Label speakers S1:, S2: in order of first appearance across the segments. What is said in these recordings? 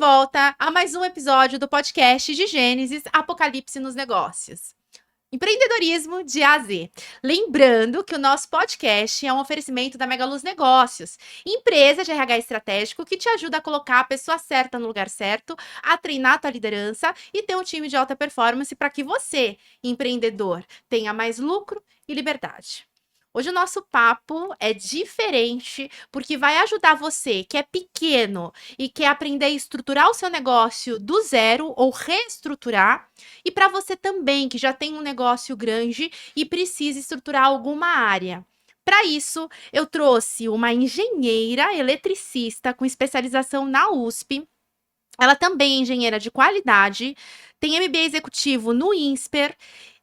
S1: volta a mais um episódio do podcast de Gênesis Apocalipse nos Negócios. Empreendedorismo de A a Z. Lembrando que o nosso podcast é um oferecimento da Megaluz Negócios, empresa de RH estratégico que te ajuda a colocar a pessoa certa no lugar certo, a treinar a tua liderança e ter um time de alta performance para que você, empreendedor, tenha mais lucro e liberdade. Hoje o nosso papo é diferente, porque vai ajudar você que é pequeno e quer aprender a estruturar o seu negócio do zero ou reestruturar, e para você também que já tem um negócio grande e precisa estruturar alguma área. Para isso, eu trouxe uma engenheira eletricista com especialização na USP. Ela também é engenheira de qualidade, tem MBA executivo no INSPER,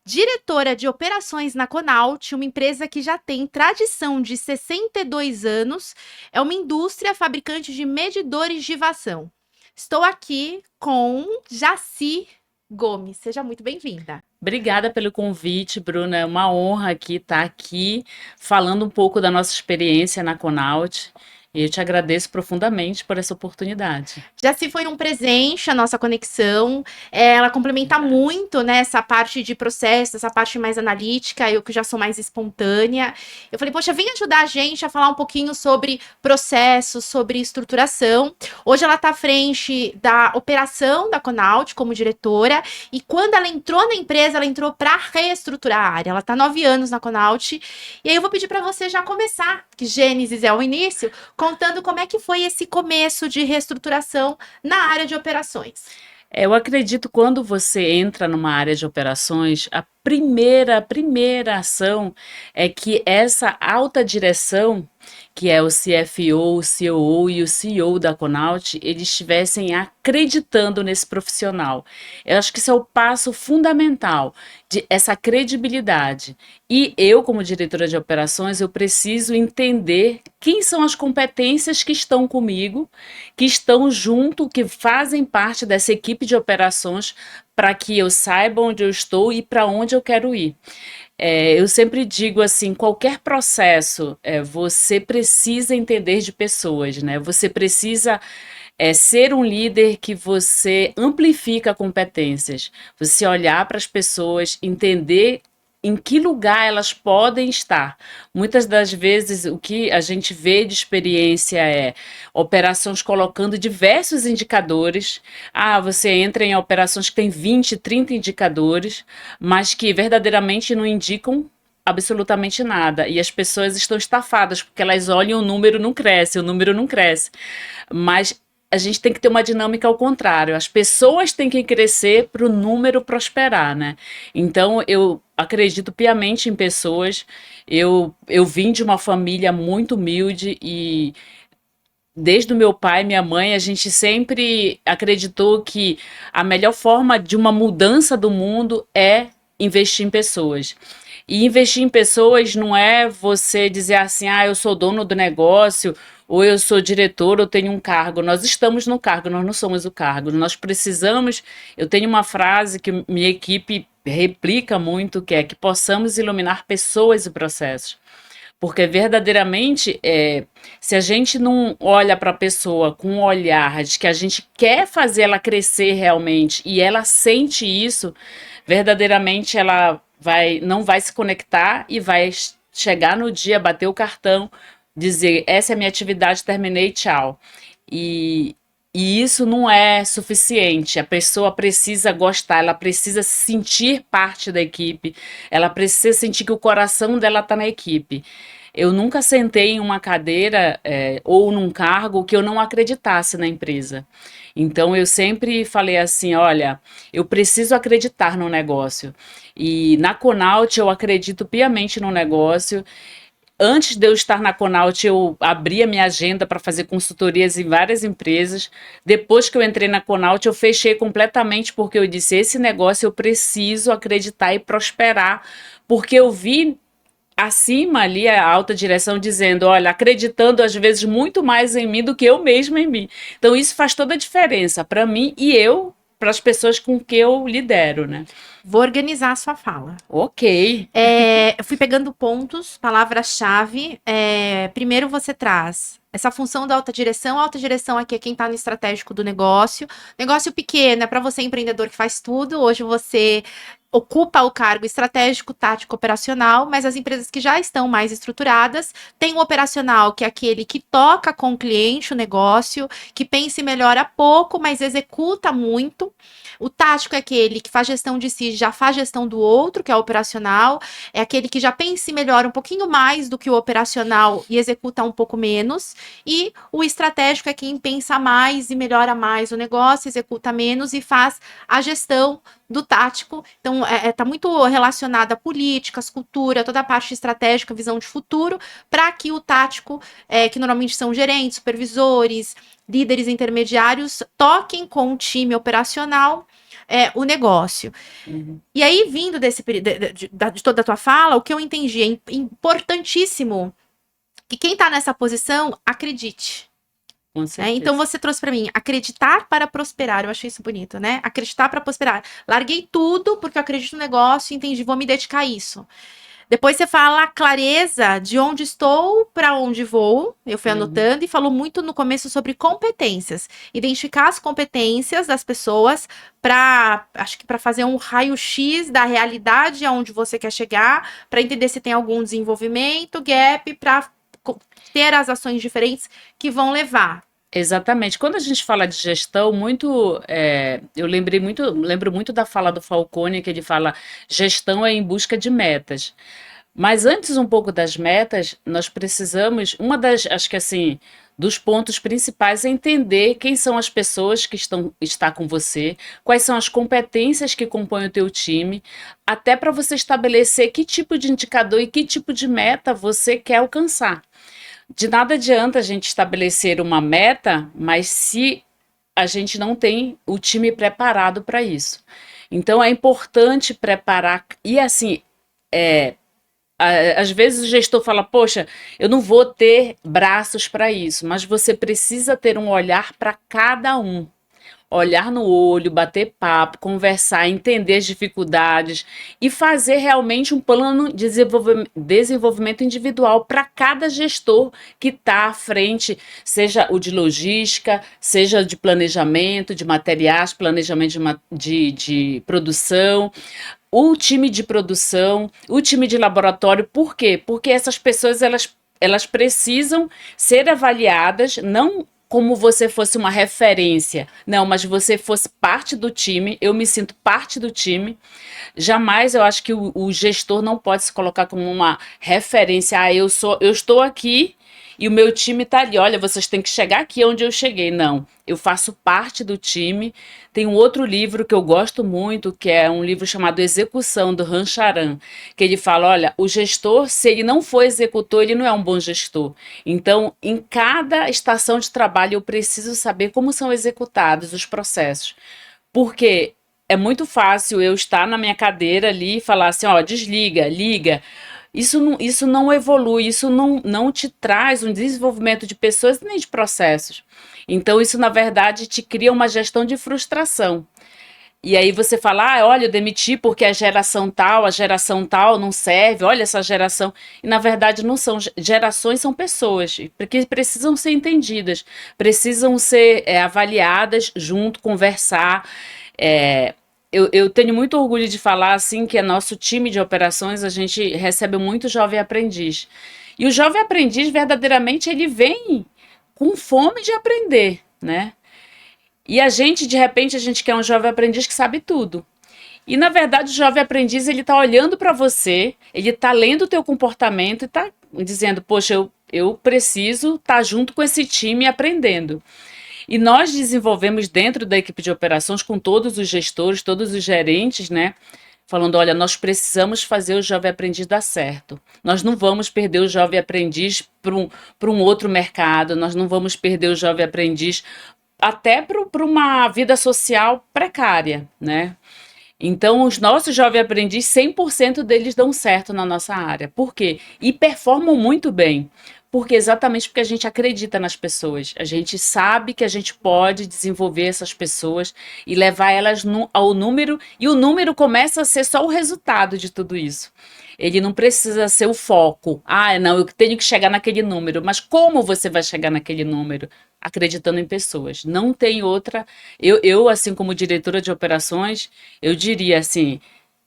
S1: diretora de operações na Conault, uma empresa que já tem tradição de 62 anos, é uma indústria fabricante de medidores de vazão. Estou aqui com Jaci Gomes. Seja muito bem-vinda.
S2: Obrigada pelo convite, Bruna. É uma honra estar aqui falando um pouco da nossa experiência na Conault. E eu te agradeço profundamente por essa oportunidade.
S1: Jaci, foi um presente a nossa conexão. Ela complementa muito, né, essa parte de processo, essa parte mais analítica, eu que já sou mais espontânea. Eu falei, poxa, vem ajudar a gente a falar um pouquinho sobre processos, sobre estruturação. Hoje ela está à frente da operação da Conault como diretora, e quando ela entrou na empresa, ela entrou para reestruturar a área. Ela está 9 anos na Conault. E aí eu vou pedir para você já começar, que Gênesis é o início, contando como é que foi esse começo de reestruturação na área de operações.
S2: Eu acredito que quando você entra numa área de operações, a primeira ação é que essa alta direção, que é o CFO, o COO e o CEO da Conault, eles estivessem acreditando nesse profissional. Eu acho que isso é o passo fundamental de essa credibilidade. E eu, como diretora de operações, eu preciso entender quem são as competências que estão comigo, que estão junto, que fazem parte dessa equipe de operações, para que eu saiba onde eu estou e para onde eu quero ir. Eu sempre digo assim, qualquer processo, você precisa entender de pessoas, né? Você precisa ser um líder que você amplifica competências. Você olhar para as pessoas, entender em que lugar elas podem estar. Muitas das vezes o que a gente vê de experiência é operações colocando diversos indicadores. Você entra em operações que tem 20, 30 indicadores, mas que verdadeiramente não indicam absolutamente nada. E as pessoas estão estafadas, porque elas olham o número não cresce, o número não cresce. Mas a gente tem que ter uma dinâmica ao contrário. As pessoas têm que crescer para o número prosperar, né? Então, eu acredito piamente em pessoas. Eu vim de uma família muito humilde e desde o meu pai e minha mãe, a gente sempre acreditou que a melhor forma de uma mudança do mundo é investir em pessoas. E investir em pessoas não é você dizer assim, eu sou dono do negócio, ou eu sou diretor, ou tenho um cargo. Nós estamos no cargo, nós não somos o cargo. Nós precisamos. Eu tenho uma frase que minha equipe replica muito, que é que possamos iluminar pessoas e processos. Porque verdadeiramente, se a gente não olha para a pessoa com um olhar de que a gente quer fazer ela crescer realmente e ela sente isso, verdadeiramente ela não vai se conectar e vai chegar no dia, bater o cartão, dizer, essa é a minha atividade, terminei, tchau. E isso não é suficiente. A pessoa precisa gostar, ela precisa se sentir parte da equipe, ela precisa sentir que o coração dela está na equipe. Eu nunca sentei em uma cadeira ou num cargo que eu não acreditasse na empresa. Então, eu sempre falei assim, olha, eu preciso acreditar no negócio. E na Conault eu acredito piamente no negócio. Antes de eu estar na Conault, eu abri a minha agenda para fazer consultorias em várias empresas. Depois que eu entrei na Conault, eu fechei completamente porque eu disse, esse negócio eu preciso acreditar e prosperar, porque eu vi acima ali a alta direção dizendo, olha, acreditando às vezes muito mais em mim do que eu mesma em mim. Então isso faz toda a diferença para mim e eu as pessoas com que eu lidero, né?
S1: Vou organizar a sua fala.
S2: Ok.
S1: Eu fui pegando pontos, palavras-chave. Primeiro você traz essa função da alta direção. A alta direção aqui é quem está no estratégico do negócio. Negócio pequeno é para você, empreendedor, que faz tudo. Hoje você ocupa o cargo estratégico, tático, operacional, mas as empresas que já estão mais estruturadas têm o operacional, que é aquele que toca com o cliente o negócio, que pensa e melhora pouco, mas executa muito. O tático é aquele que faz gestão de si, já faz gestão do outro, que é o operacional. É aquele que já pensa e melhora um pouquinho mais do que o operacional e executa um pouco menos. E o estratégico é quem pensa mais e melhora mais o negócio, executa menos e faz a gestão do tático. Então, está muito relacionada a políticas, cultura, toda a parte estratégica, visão de futuro, para que o tático, que normalmente são gerentes, supervisores, líderes intermediários, toquem com o time operacional o negócio.
S2: Uhum.
S1: E aí, vindo de toda a tua fala, o que eu entendi é importantíssimo que quem está nessa posição acredite.
S2: Com certeza.
S1: Então você trouxe para mim acreditar para prosperar. Eu achei isso bonito, né? Acreditar para prosperar. Larguei tudo porque eu acredito no negócio e entendi, vou me dedicar a isso. Depois você fala a clareza de onde estou, para onde vou. Eu fui anotando e falou muito no começo sobre competências. Identificar as competências das pessoas acho que para fazer um raio-x da realidade aonde você quer chegar, para entender se tem algum desenvolvimento, gap, para ter as ações diferentes que vão levar.
S2: Exatamente. Quando a gente fala de gestão, eu lembro muito da fala do Falcone, que ele fala: gestão é em busca de metas. Mas antes um pouco das metas, nós precisamos, acho que assim, dos pontos principais é entender quem são as pessoas que está com você, quais são as competências que compõem o teu time, até para você estabelecer que tipo de indicador e que tipo de meta você quer alcançar. De nada adianta a gente estabelecer uma meta, mas se a gente não tem o time preparado para isso. Então é importante preparar, e assim, às vezes o gestor fala: poxa, eu não vou ter braços para isso, mas você precisa ter um olhar para cada um. Olhar no olho, bater papo, conversar, entender as dificuldades e fazer realmente um plano de desenvolvimento individual para cada gestor que está à frente, seja o de logística, seja de planejamento, de materiais, planejamento de produção, o time de produção, o time de laboratório. Por quê? Porque essas pessoas elas precisam ser avaliadas, não como você fosse uma referência, não, mas você fosse parte do time. Eu me sinto parte do time. Jamais eu acho que o gestor não pode se colocar como uma referência. Eu estou aqui e o meu time está ali. Olha, vocês têm que chegar aqui onde eu cheguei. Não, eu faço parte do time. Tem um outro livro que eu gosto muito, que é um livro chamado Execução, do Ram Charan, que ele fala: olha, o gestor, se ele não for executor, ele não é um bom gestor. Então, em cada estação de trabalho, eu preciso saber como são executados os processos. Porque é muito fácil eu estar na minha cadeira ali e falar assim: ó, desliga, liga. Isso não evolui, isso não te traz um desenvolvimento de pessoas nem de processos. Então, isso, na verdade, te cria uma gestão de frustração. E aí você fala: olha, eu demiti porque a geração tal não serve, olha essa geração. E, na verdade, não são gerações, são pessoas, porque precisam ser entendidas, precisam ser avaliadas junto, conversar. Eu tenho muito orgulho de falar assim que nosso time de operações, a gente recebe muito jovem aprendiz. E o jovem aprendiz, verdadeiramente, ele vem com fome de aprender, né? E de repente, a gente quer um jovem aprendiz que sabe tudo. E, na verdade, o jovem aprendiz, ele está olhando para você, ele está lendo o teu comportamento e está dizendo: poxa, eu preciso estar junto com esse time aprendendo. E nós desenvolvemos dentro da equipe de operações, com todos os gestores, todos os gerentes, né? Falando: olha, nós precisamos fazer o jovem aprendiz dar certo. Nós não vamos perder o jovem aprendiz para um outro mercado, nós não vamos perder o jovem aprendiz até para uma vida social precária, né? Então, os nossos jovens aprendizes, 100% deles dão certo na nossa área. Por quê? E performam muito bem. exatamente porque a gente acredita nas pessoas. A gente sabe que a gente pode desenvolver essas pessoas e levar elas ao número, e o número começa a ser só o resultado de tudo isso. Ele não precisa ser o foco. Ah, não, eu tenho que chegar naquele número. Mas como você vai chegar naquele número? Acreditando em pessoas. Não tem outra. Assim como diretora de operações, eu diria assim: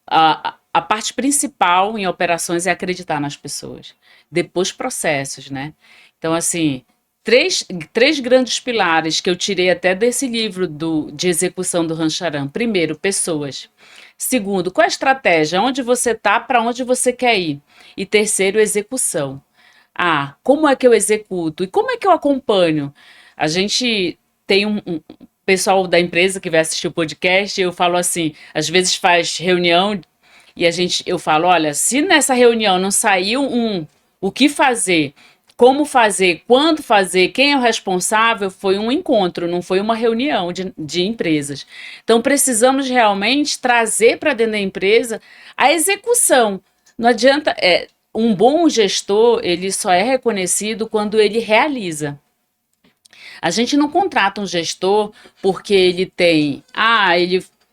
S2: a parte principal em operações é acreditar nas pessoas. Depois processos, né? Então, assim, três grandes pilares que eu tirei até desse livro de execução do Rancharan. Primeiro, pessoas. Segundo, qual a estratégia? Onde você está, para onde você quer ir? E terceiro, execução. Ah, como é que eu executo? E como é que eu acompanho? A gente tem um pessoal da empresa que vai assistir o podcast, eu falo assim, às vezes faz reunião e eu falo, olha, se nessa reunião não saiu o que fazer, como fazer, quando fazer, quem é o responsável, foi um encontro, não foi uma reunião de empresas. Então precisamos realmente trazer para dentro da empresa a execução. Não adianta, um bom gestor, ele só é reconhecido quando ele realiza. A gente não contrata um gestor porque ele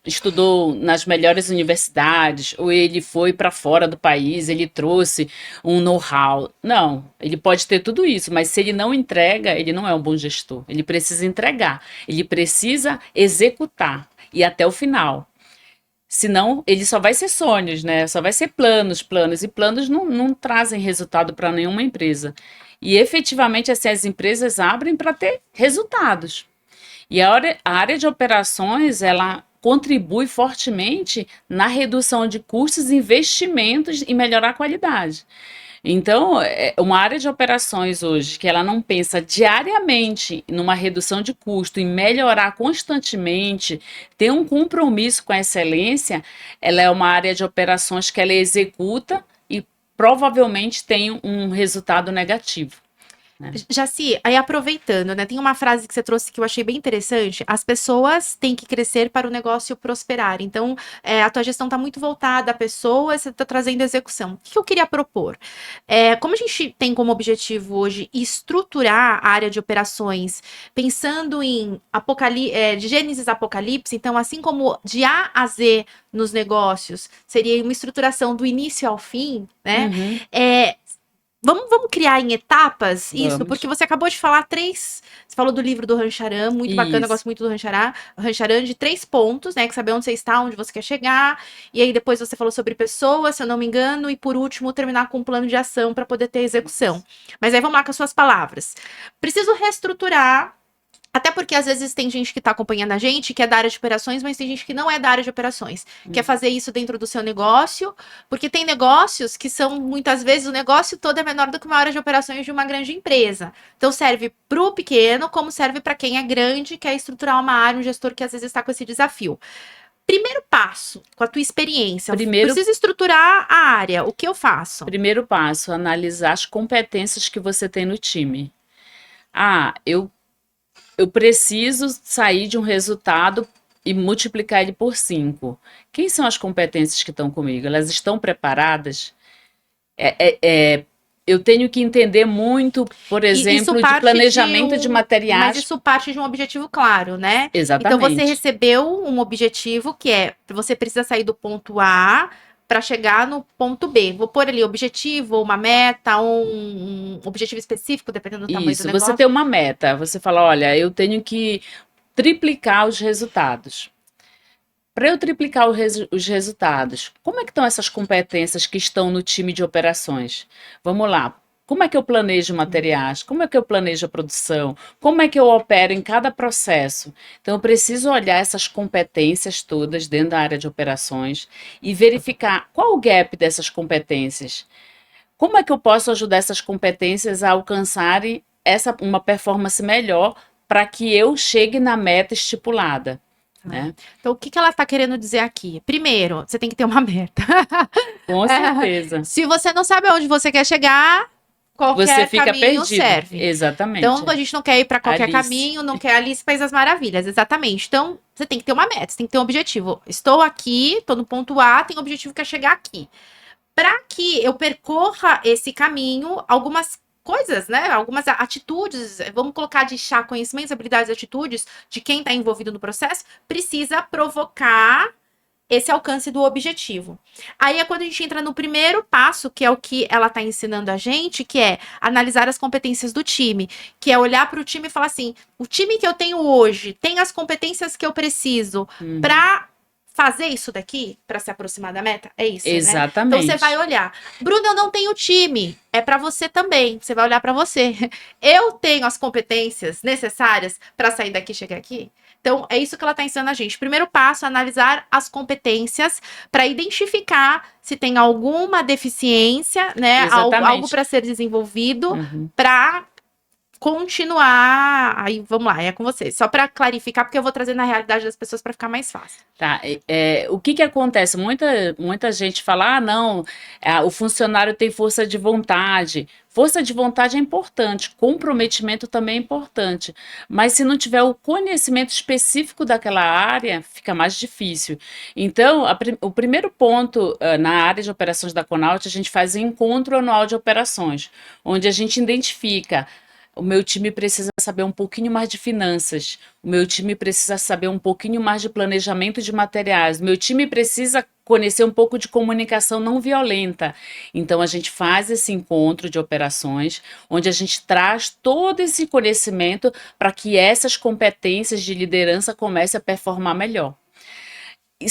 S2: estudou nas melhores universidades, ou ele foi para fora do país, ele trouxe um know-how. Não, ele pode ter tudo isso, mas se ele não entrega, ele não é um bom gestor. Ele precisa entregar, ele precisa executar e até o final. Senão, ele só vai ser sonhos, né? Só vai ser planos, planos. E planos não trazem resultado para nenhuma empresa. E efetivamente, assim, as empresas abrem para ter resultados. E a área de operações, ela contribui fortemente na redução de custos, investimentos e melhorar a qualidade. Então, uma área de operações hoje que ela não pensa diariamente numa redução de custo e melhorar constantemente, ter um compromisso com a excelência, ela é uma área de operações que ela executa e provavelmente tem um resultado negativo, né?
S1: Jaci, aí aproveitando, né? Tem uma frase que você trouxe que eu achei bem interessante. As pessoas têm que crescer para o negócio prosperar. Então, a tua gestão está muito voltada à pessoa, você está trazendo execução. O que eu queria propor? Como a gente tem como objetivo hoje estruturar a área de operações, pensando em de Gênesis Apocalipse, então, assim como de A a Z nos negócios, seria uma estruturação do início ao fim, né?
S2: Uhum.
S1: Vamos criar em etapas isso,
S2: Vamos.
S1: porque você acabou de falar Você falou do livro do Rancharan, muito bacana, eu
S2: Isso.
S1: gosto muito do Rancharan, de 3 pontos, né? Que saber onde você está, onde você quer chegar. E aí depois você falou sobre pessoas, se eu não me engano, e por último terminar com um plano de ação para poder ter execução. Mas aí vamos lá com as suas palavras. Preciso reestruturar. Até porque às vezes tem gente que está acompanhando a gente, que é da área de operações, mas tem gente que não é da área de operações. Quer fazer isso dentro do seu negócio, porque tem negócios que são, muitas vezes, o negócio todo é menor do que uma área de operações de uma grande empresa. Então serve para o pequeno, como serve para quem é grande, quer estruturar uma área, um gestor que às vezes está com esse desafio. Primeiro passo, com a tua experiência, preciso estruturar a área, o que eu faço?
S2: Primeiro passo, analisar as competências que você tem no time. Eu preciso sair de um resultado e multiplicar ele por 5. Quem são as competências que estão comigo? Elas estão preparadas? Eu tenho que entender muito, por exemplo, de planejamento de materiais.
S1: Mas isso parte de um objetivo claro, né?
S2: Exatamente.
S1: Então você recebeu um objetivo que você precisa sair do ponto A para chegar no ponto B. Vou pôr ali objetivo, uma meta, um objetivo específico, dependendo do tamanho do negócio.
S2: Você tem uma meta, você fala, olha, eu tenho que triplicar os resultados. Para eu triplicar os resultados, como é que estão essas competências que estão no time de operações? Vamos lá. Como é que eu planejo materiais? Como é que eu planejo a produção? Como é que eu opero em cada processo? Então, eu preciso olhar essas competências todas dentro da área de operações e verificar qual o gap dessas competências. Como é que eu posso ajudar essas competências a alcançarem uma performance melhor para que eu chegue na meta estipulada? Né?
S1: Então, o que ela está querendo dizer aqui? Primeiro, você tem que ter uma meta.
S2: Com certeza.
S1: Se você não sabe aonde você quer chegar, qualquer caminho serve.
S2: Exatamente.
S1: Então, a gente não quer ir para qualquer caminho, não quer Alice País das Maravilhas, exatamente. Então, você tem que ter uma meta, você tem que ter um objetivo. Estou aqui, estou no ponto A, tenho um objetivo que é chegar aqui. Para que eu percorra esse caminho, algumas coisas, né? Algumas atitudes, vamos colocar de chá, conhecimentos, habilidades e atitudes de quem está envolvido no processo, precisa provocar esse alcance do objetivo. Aí é quando a gente entra no primeiro passo, que é o que ela está ensinando a gente, que é analisar as competências do time, que é olhar para o time e falar assim: o time que eu tenho hoje tem as competências que eu preciso para fazer isso daqui, para se aproximar da meta? É isso, né?
S2: Exatamente.
S1: Então você vai olhar. Bruna, eu não tenho time. É para você também. Você vai olhar para você. Eu tenho as competências necessárias para sair daqui e chegar aqui? Então, é isso que ela está ensinando a gente. Primeiro passo, analisar as competências para identificar se tem alguma deficiência, né? Algo para ser desenvolvido para continuar. Aí, vamos lá, é com vocês. Só para clarificar, porque eu vou trazer na realidade das pessoas para ficar mais fácil.
S2: Tá, o que acontece? Muita gente fala, não, o funcionário tem força de vontade. Força de vontade é importante, comprometimento também é importante, mas se não tiver o conhecimento específico daquela área, fica mais difícil. Então, o primeiro ponto na área de operações da Conaut, a gente faz um encontro anual de operações, onde a gente identifica: o meu time precisa saber um pouquinho mais de finanças, o meu time precisa saber um pouquinho mais de planejamento de materiais, o meu time precisa conhecer um pouco de comunicação não violenta. Então, a gente faz esse encontro de operações, onde a gente traz todo esse conhecimento para que essas competências de liderança comecem a performar melhor. E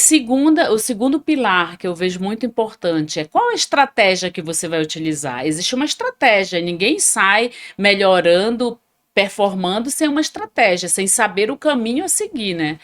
S2: o segundo pilar que eu vejo muito importante é: qual a estratégia que você vai utilizar? Existe uma estratégia, ninguém sai melhorando, performando sem uma estratégia, sem saber o caminho a seguir, né?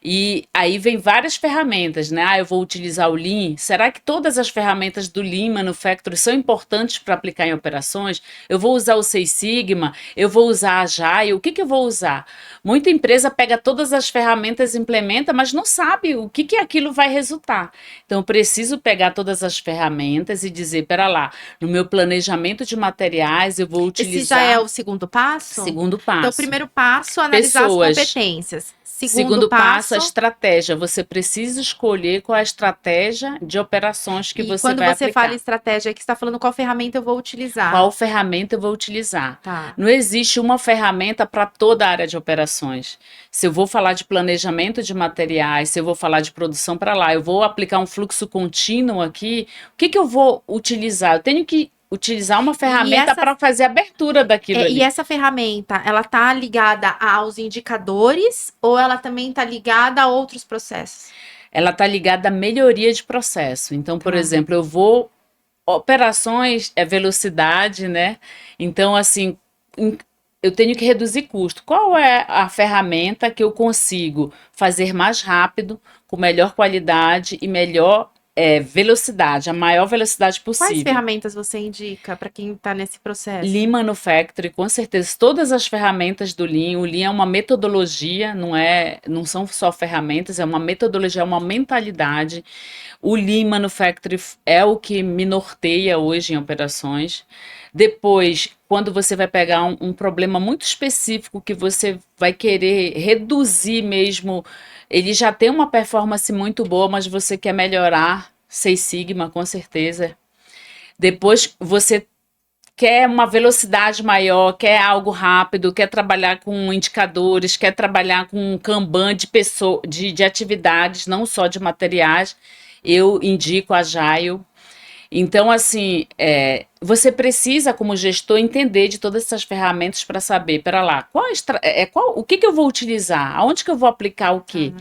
S2: E aí vem várias ferramentas, né? Eu vou utilizar o Lean. Será que todas as ferramentas do Lean Manufacturing são importantes para aplicar em operações? Eu vou usar o Six Sigma? Eu vou usar a Agile? O que eu vou usar? Muita empresa pega todas as ferramentas, implementa, mas não sabe o que aquilo vai resultar. Então, eu preciso pegar todas as ferramentas e dizer: pera lá, no meu planejamento de materiais, eu vou utilizar...
S1: Esse já é o segundo passo?
S2: Segundo passo.
S1: Então, o primeiro passo, analisar as competências.
S2: Segundo passo, a estratégia. Você precisa escolher qual é a estratégia de operações que você vai aplicar. E quando
S1: você fala estratégia, que você está falando qual ferramenta eu vou utilizar.
S2: Qual ferramenta eu vou utilizar.
S1: Tá.
S2: Não existe uma ferramenta para toda a área de operações. Se eu vou falar de planejamento de materiais, se eu vou falar de produção para lá, eu vou aplicar um fluxo contínuo aqui, o que eu vou utilizar? Eu tenho que utilizar uma ferramenta para fazer a abertura daquilo ali.
S1: E essa ferramenta, ela tá ligada aos indicadores ou ela também tá ligada a outros processos?
S2: Ela tá ligada à melhoria de processo. Então, por exemplo, eu vou... Operações é velocidade, né? Então, assim, eu tenho que reduzir custo. Qual é a ferramenta que eu consigo fazer mais rápido, com melhor qualidade e melhor velocidade, a maior velocidade possível?
S1: Quais ferramentas você indica para quem está nesse processo?
S2: Lean Manufacturing, com certeza. Todas as ferramentas do Lean. O Lean é uma metodologia, não são só ferramentas, é uma metodologia, é uma mentalidade. O Lean Manufacturing é o que me norteia hoje em operações. Depois, quando você vai pegar um problema muito específico que você vai querer reduzir mesmo, ele já tem uma performance muito boa, mas você quer melhorar, Six Sigma, com certeza. Depois, você quer uma velocidade maior, quer algo rápido, quer trabalhar com indicadores, quer trabalhar com um Kanban de atividades, não só de materiais. Eu indico a Agile. Então, assim, você precisa, como gestor, entender de todas essas ferramentas para saber, pera lá, o que eu vou utilizar? Aonde que eu vou aplicar o quê?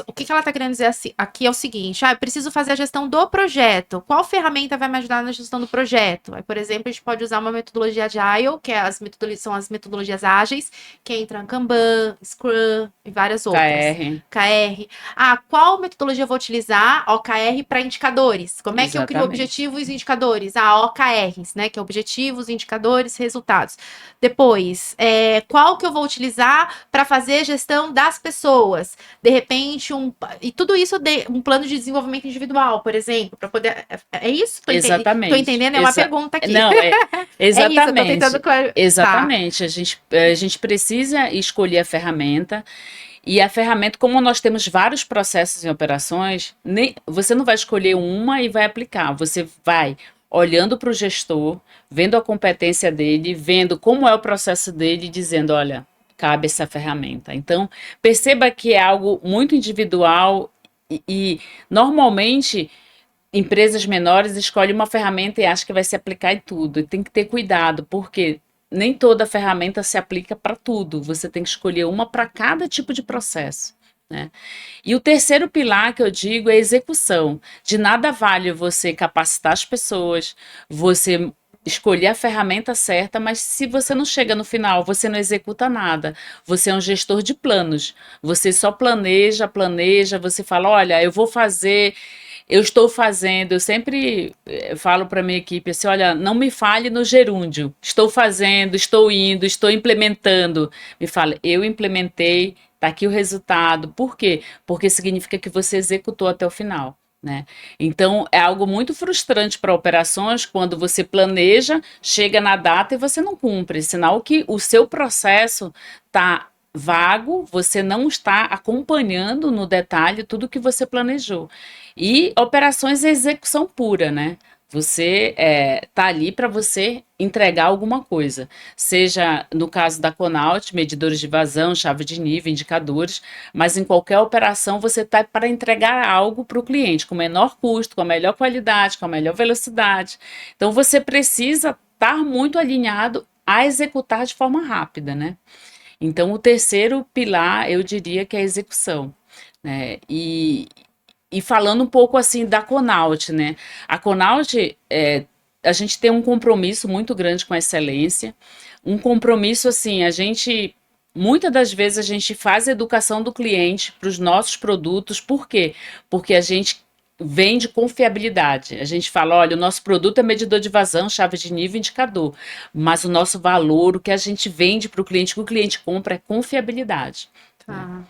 S1: O que ela está querendo dizer aqui é o seguinte: eu preciso fazer a gestão do projeto. Qual ferramenta vai me ajudar na gestão do projeto? Aí, por exemplo, a gente pode usar uma metodologia Agile, que são as metodologias ágeis, que entram Kanban, Scrum e várias outras. KR. Qual metodologia eu vou utilizar? OKR para indicadores. Como é que eu crio objetivos e indicadores? OKRs, né? Que é objetivos, indicadores, resultados. Depois, qual que eu vou utilizar para fazer gestão das pessoas? De repente, e tudo isso um plano de desenvolvimento individual, por exemplo, para poder... É isso?
S2: Exatamente.
S1: Tô entendendo? É uma pergunta aqui.
S2: Não, exatamente.
S1: É isso, eu tô tentando clarificar.
S2: Exatamente. A gente precisa escolher a ferramenta. E a ferramenta, como nós temos vários processos em operações, você não vai escolher uma e vai aplicar. Você vai olhando para o gestor, vendo a competência dele, vendo como é o processo dele, e dizendo, olha, cabe essa ferramenta. Então, perceba que é algo muito individual e normalmente empresas menores escolhem uma ferramenta e acham que vai se aplicar em tudo. E tem que ter cuidado, porque nem toda ferramenta se aplica para tudo. Você tem que escolher uma para cada tipo de processo, né? E o terceiro pilar que eu digo é a execução. De nada vale você capacitar as pessoas, você escolher a ferramenta certa, mas se você não chega no final, você não executa nada. Você é um gestor de planos. Você só planeja, planeja, você fala, olha, eu vou fazer, eu estou fazendo, eu sempre falo para minha equipe assim, olha, não me fale no gerúndio. Estou fazendo, estou indo, estou implementando. Me fala, eu implementei, tá aqui o resultado. Por quê? Porque significa que você executou até o final, né? Então, é algo muito frustrante para operações quando você planeja, chega na data e você não cumpre, sinal que o seu processo está vago, você não está acompanhando no detalhe tudo que você planejou. E operações é execução pura, né? Você tá ali para você entregar alguma coisa, seja no caso da Conaut, medidores de vazão, chave de nível, indicadores, mas em qualquer operação você está para entregar algo para o cliente com menor custo, com a melhor qualidade, com a melhor velocidade. Então você precisa estar muito alinhado a executar de forma rápida, né? Então o terceiro pilar eu diria que é a execução, né? E falando um pouco assim da Conaut, né? A Conaut, a gente tem um compromisso muito grande com a excelência, um compromisso assim, a gente muitas das vezes a gente faz a educação do cliente para os nossos produtos, por quê? Porque a gente vende confiabilidade. A gente fala, olha, o nosso produto é medidor de vazão, chave de nível, indicador, mas o nosso valor, o que a gente vende para o cliente, que o cliente compra é confiabilidade, né?
S1: Tá.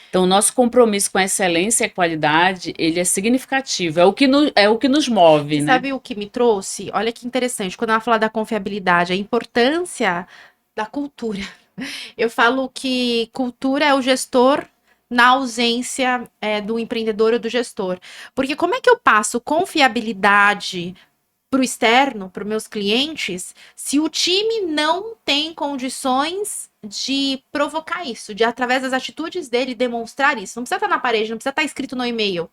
S2: Então, o nosso compromisso com a excelência e a qualidade, ele é significativo, é o que nos move,
S1: E
S2: né?
S1: sabe o que me trouxe? Olha que interessante, quando ela fala da confiabilidade, a importância da cultura. Eu falo que cultura é o gestor na ausência do empreendedor ou do gestor. Porque como é que eu passo confiabilidade para o externo, para os meus clientes, se o time não tem condições de provocar isso, de através das atitudes dele demonstrar isso? Não precisa estar na parede, não precisa estar escrito no e-mail.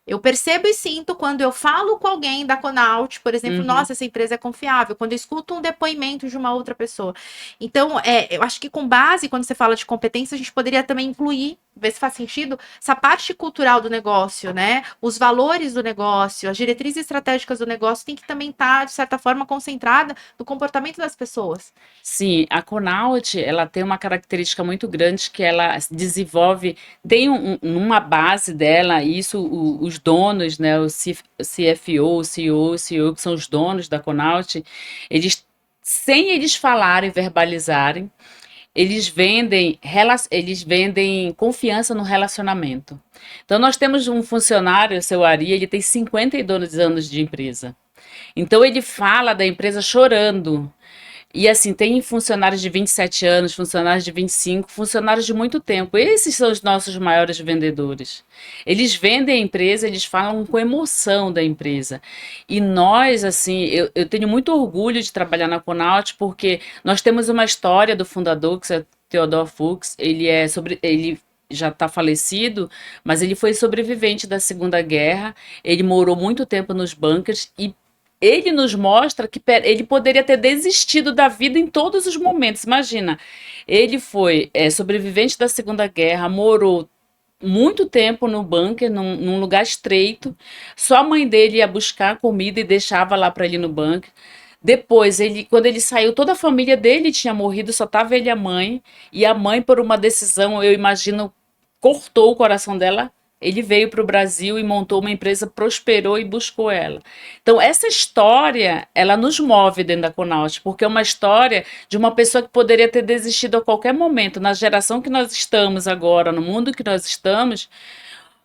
S1: Eu percebo e sinto quando eu falo com alguém da Conaut, por exemplo,
S2: Uhum.
S1: nossa, essa empresa é confiável, quando eu escuto um depoimento de uma outra pessoa. Então, eu acho que com base, quando você fala de competência, a gente poderia também incluir, ver se faz sentido, essa parte cultural do negócio, né? Os valores do negócio, as diretrizes estratégicas do negócio tem que também estar, de certa forma, concentrada no comportamento das pessoas.
S2: Sim, a Conaut, ela tem uma característica muito grande que ela desenvolve, tem uma base dela, isso os donos, né, o CFO, o CEO, o CEO, que são os donos da Conaut, eles, sem eles falarem, verbalizarem, eles vendem confiança no relacionamento. Então, nós temos um funcionário, o seu Ari, ele tem 52 anos de empresa. Então, ele fala da empresa chorando. E assim, tem funcionários de 27 anos, funcionários de 25, funcionários de muito tempo. Esses são os nossos maiores vendedores. Eles vendem a empresa, eles falam com emoção da empresa. E nós, assim, eu tenho muito orgulho de trabalhar na Conaut, porque nós temos uma história do fundador, que é Theodor Fuchs, ele já está falecido, mas ele foi sobrevivente da Segunda Guerra, ele morou muito tempo nos bunkers e ele nos mostra que ele poderia ter desistido da vida em todos os momentos. Imagina, ele foi sobrevivente da Segunda Guerra, morou muito tempo no bunker, num lugar estreito. Só a mãe dele ia buscar comida e deixava lá para ele no bunker. Depois, quando ele saiu, toda a família dele tinha morrido, só estava ele e a mãe. E a mãe, por uma decisão, eu imagino, cortou o coração dela. Ele veio para o Brasil e montou uma empresa, prosperou e buscou ela. Então, essa história, ela nos move dentro da Conaut, porque é uma história de uma pessoa que poderia ter desistido a qualquer momento. Na geração que nós estamos agora, no mundo que nós estamos,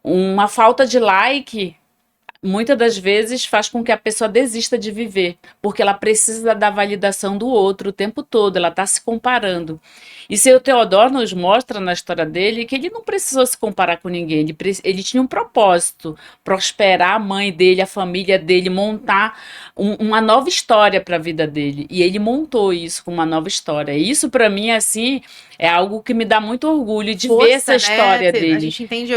S2: uma falta de like muitas das vezes faz com que a pessoa desista de viver, porque ela precisa da validação do outro o tempo todo, ela está se comparando. E seu Teodoro nos mostra na história dele que ele não precisou se comparar com ninguém, ele tinha um propósito, prosperar a mãe dele, a família dele, montar uma nova história para a vida dele. E ele montou isso com uma nova história. E isso para mim, assim, é algo que me dá muito orgulho de ver essa
S1: Força, né?
S2: história
S1: A
S2: dele.
S1: gente entende,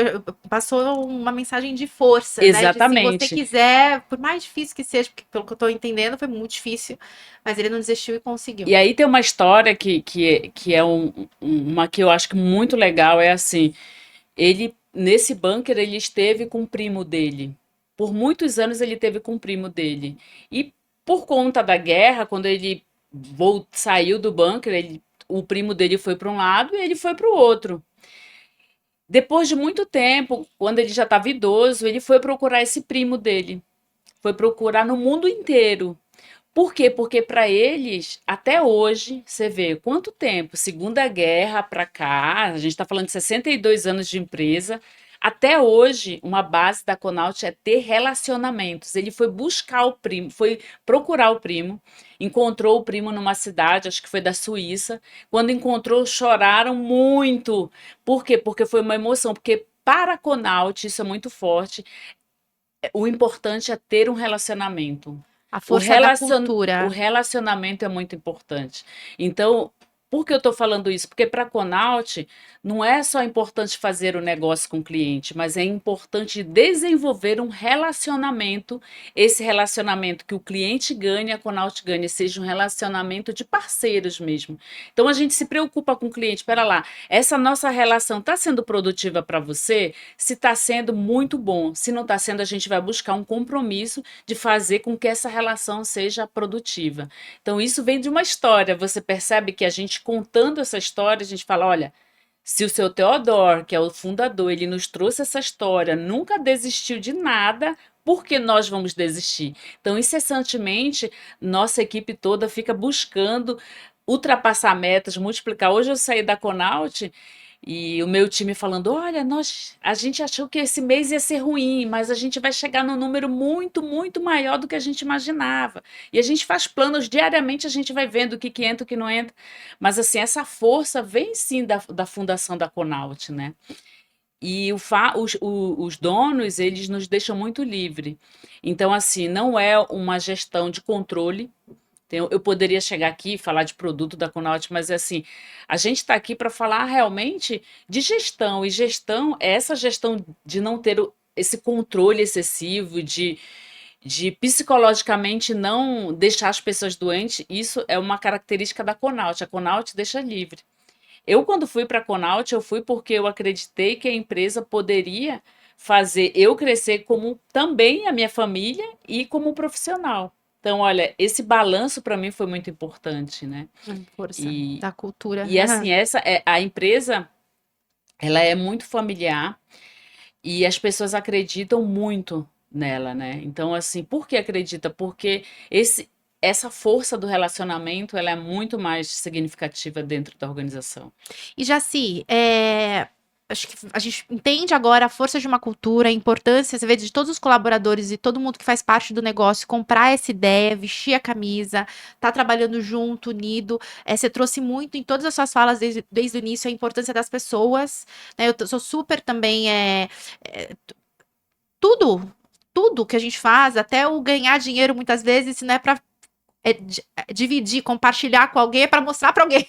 S1: passou uma mensagem de força, né? De se você
S2: Exatamente.
S1: quiser, por mais difícil que seja, porque pelo que eu tô entendendo, foi muito difícil, mas ele não desistiu e conseguiu.
S2: E aí tem uma história que é uma que eu acho que muito legal, é assim, ele, nesse bunker, ele esteve com o primo dele. Por muitos anos ele esteve com o primo dele. E por conta da guerra, quando ele saiu do bunker, o primo dele foi para um lado e ele foi para o outro. Depois de muito tempo, quando ele já estava idoso, ele foi procurar esse primo dele. Foi procurar no mundo inteiro. Por quê? Porque para eles, até hoje, você vê quanto tempo, Segunda Guerra para cá, a gente está falando de 62 anos de empresa, até hoje, uma base da Conaut é ter relacionamentos. Ele foi buscar o primo, foi procurar o primo, encontrou o primo numa cidade, acho que foi da Suíça. Quando encontrou, choraram muito. Por quê? Porque foi uma emoção, porque para a Conaut, isso é muito forte, o importante é ter um relacionamento.
S1: A
S2: O,
S1: força da
S2: o
S1: cultura.
S2: relacionamento é muito importante. Então, por que eu estou falando isso? Porque para a Conaut não é só importante fazer o negócio com o cliente, mas é importante desenvolver um relacionamento. Esse relacionamento que o cliente ganha, a Conaut ganha, seja um relacionamento de parceiros mesmo. Então a gente se preocupa com o cliente. Espera lá, essa nossa relação está sendo produtiva para você? Se está sendo, muito bom. Se não está sendo, a gente vai buscar um compromisso de fazer com que essa relação seja produtiva. Então, isso vem de uma história. Você percebe que a gente contando essa história, a gente fala: olha, se o seu Theodore, que é o fundador, ele nos trouxe essa história, nunca desistiu de nada, por que nós vamos desistir? Então, incessantemente, nossa equipe toda fica buscando ultrapassar metas, multiplicar. Hoje eu saí da Conaut e o meu time falando: olha, a gente achou que esse mês ia ser ruim, mas a gente vai chegar num número muito, muito maior do que a gente imaginava. E a gente faz planos diariamente, a gente vai vendo o que, que entra, o que não entra. Mas assim, essa força vem sim da fundação da Conaut, né? E os donos, eles nos deixam muito livre. Então, assim, não é uma gestão de controle. Eu poderia chegar aqui e falar de produto da Conaut, mas é assim, a gente está aqui para falar realmente de gestão, e gestão é essa gestão de não ter esse controle excessivo, de psicologicamente não deixar as pessoas doentes, isso é uma característica da Conaut, a Conaut deixa livre. Eu, quando fui para a Conaut, eu fui porque eu acreditei que a empresa poderia fazer eu crescer como também a minha família e como profissional. Então, olha, esse balanço para mim foi muito importante, né?
S1: Força
S2: E,
S1: da cultura.
S2: e assim, essa é a empresa, ela é muito familiar e as pessoas acreditam muito nela, né? Então, assim, por que acredita? Porque essa força do relacionamento, ela é muito mais significativa dentro da organização.
S1: E Jaci, acho que a gente entende agora a força de uma cultura, a importância, você vê, de todos os colaboradores e todo mundo que faz parte do negócio comprar essa ideia, vestir a camisa, tá trabalhando junto, unido. Você trouxe muito em todas as suas falas desde o início a importância das pessoas, né? Sou super também, tudo, tudo que a gente faz, até o ganhar dinheiro muitas vezes, se não é para dividir, compartilhar com alguém, é para mostrar para alguém.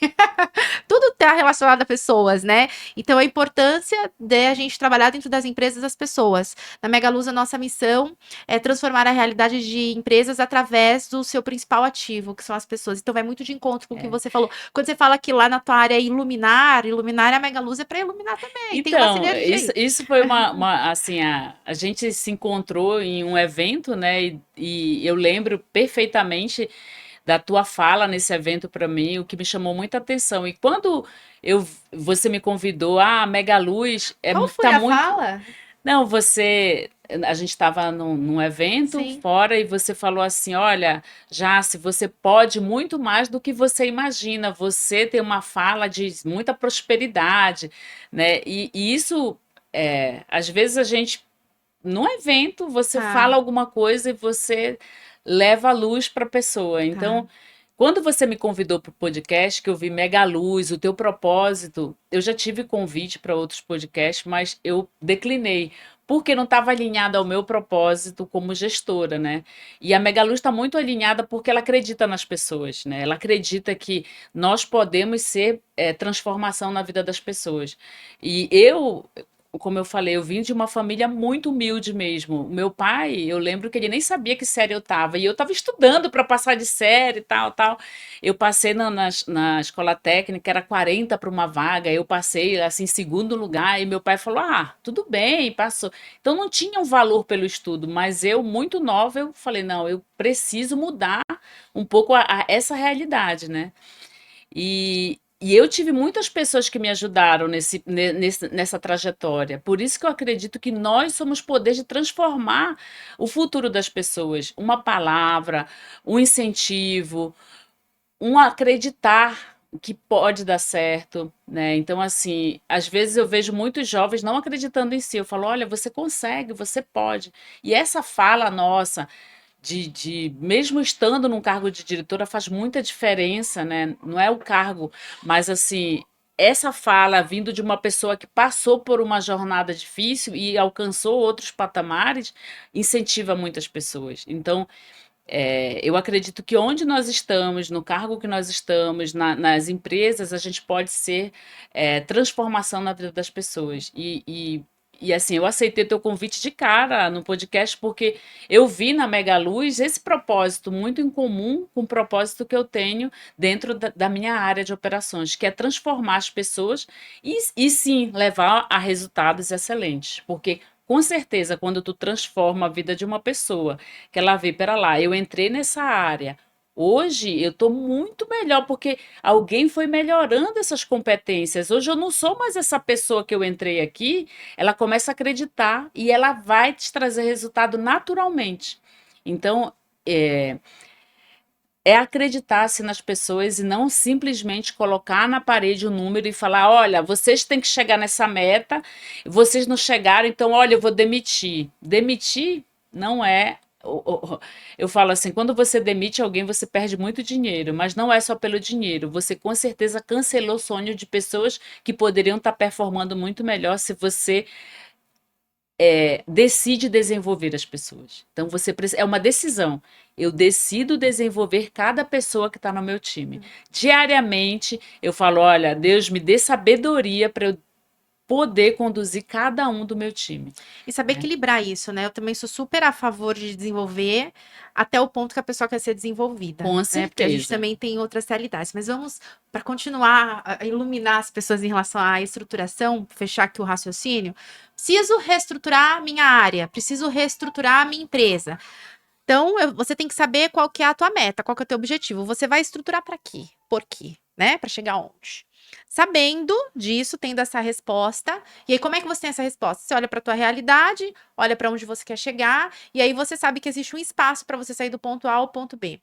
S1: Tudo está relacionado a pessoas, né? Então, a importância de a gente trabalhar dentro das empresas das pessoas. Na Megaluz, a nossa missão é transformar a realidade de empresas através do seu principal ativo, que são as pessoas. Então, vai muito de encontro com o que você falou. Quando você fala que lá na tua área é iluminar, a Megaluz é para iluminar também. Tem uma
S2: Então,
S1: sinergia aí.
S2: isso foi assim, a gente se encontrou em um evento, né? E eu lembro perfeitamente da tua fala nesse evento para mim, o que me chamou muita atenção. E quando você me convidou, a Mega Luz
S1: Qual foi
S2: tá
S1: a
S2: muito.
S1: fala?
S2: Não, a gente estava num evento
S1: Sim.
S2: fora e você falou assim: olha, Jace, você pode muito mais do que você imagina. Você tem uma fala de muita prosperidade, né? E isso, às vezes a gente num evento, você
S1: Tá,
S2: fala alguma coisa e você leva a luz para a pessoa.
S1: tá.
S2: Então, quando você me convidou para o podcast, que eu vi Mega Luz, o teu propósito, eu já tive convite para outros podcasts, mas eu declinei, porque não estava alinhada ao meu propósito como gestora, né? E a Mega Luz está muito alinhada porque ela acredita nas pessoas, né? Ela acredita que nós podemos ser transformação na vida das pessoas. E eu, como eu falei, eu vim de uma família muito humilde mesmo. O meu pai, eu lembro que ele nem sabia que série eu estava. E eu estava estudando para passar de série e tal, tal. Eu passei na escola técnica, era 40 para uma vaga. Eu passei, assim, em segundo lugar. E meu pai falou: Ah, tudo bem, passou. Então não tinha um valor pelo estudo. Mas eu, muito nova, eu falei: Não, eu preciso mudar um pouco essa realidade, né? E eu tive muitas pessoas que me ajudaram nessa trajetória. Por isso que eu acredito que nós somos poder de transformar o futuro das pessoas. Uma palavra, um incentivo, um acreditar que pode dar certo, né? Então, assim, às vezes eu vejo muitos jovens não acreditando em si. Eu falo, olha, você consegue, você pode. E essa fala nossa, mesmo estando num cargo de diretora, faz muita diferença, né? Não é o cargo, mas assim, essa fala vindo de uma pessoa que passou por uma jornada difícil e alcançou outros patamares, incentiva muitas pessoas. Então, eu acredito que onde nós estamos, no cargo que nós estamos, nas empresas, a gente pode ser transformação na vida das pessoas. E assim, eu aceitei teu convite de cara no podcast porque eu vi na Mega Luz esse propósito muito em comum com o propósito que eu tenho dentro da minha área de operações, que é transformar as pessoas e sim levar a resultados excelentes. Porque com certeza, quando tu transforma a vida de uma pessoa, que ela vê, pera lá, eu entrei nessa área. Hoje eu estou muito melhor porque alguém foi melhorando essas competências. Hoje eu não sou mais essa pessoa que eu entrei aqui. Ela começa a acreditar e ela vai te trazer resultado naturalmente. Então, é, é acreditar-se nas pessoas e não simplesmente colocar na parede o número e falar: olha, vocês têm que chegar nessa meta, vocês não chegaram, então, olha, eu vou demitir. Demitir não é. Eu falo assim: quando você demite alguém, você perde muito dinheiro, mas não é só pelo dinheiro. Você com certeza cancelou o sonho de pessoas que poderiam estar performando muito melhor se você decide desenvolver as pessoas. Então é uma decisão. Eu decido desenvolver cada pessoa que está no meu time. Diariamente eu falo: olha, Deus me dê sabedoria para eu poder conduzir cada um do meu time.
S1: E saber
S2: Né?
S1: equilibrar isso, né? Eu também sou super a favor de desenvolver até o ponto que a pessoa quer ser desenvolvida,
S2: Com
S1: né? Porque a gente
S2: certeza.
S1: também tem outras realidades. Mas vamos, para continuar a iluminar as pessoas em relação à estruturação, fechar aqui o raciocínio. Preciso reestruturar minha área, preciso reestruturar minha empresa. Então, você tem que saber qual que é a tua meta, qual que é o teu objetivo. Você vai estruturar para quê? Por quê? Né? Para chegar onde? Sabendo disso, tendo essa resposta. E aí, como é que você tem essa resposta? Você olha para a tua realidade, olha para onde você quer chegar, e aí você sabe que existe um espaço para você sair do ponto A ao ponto B.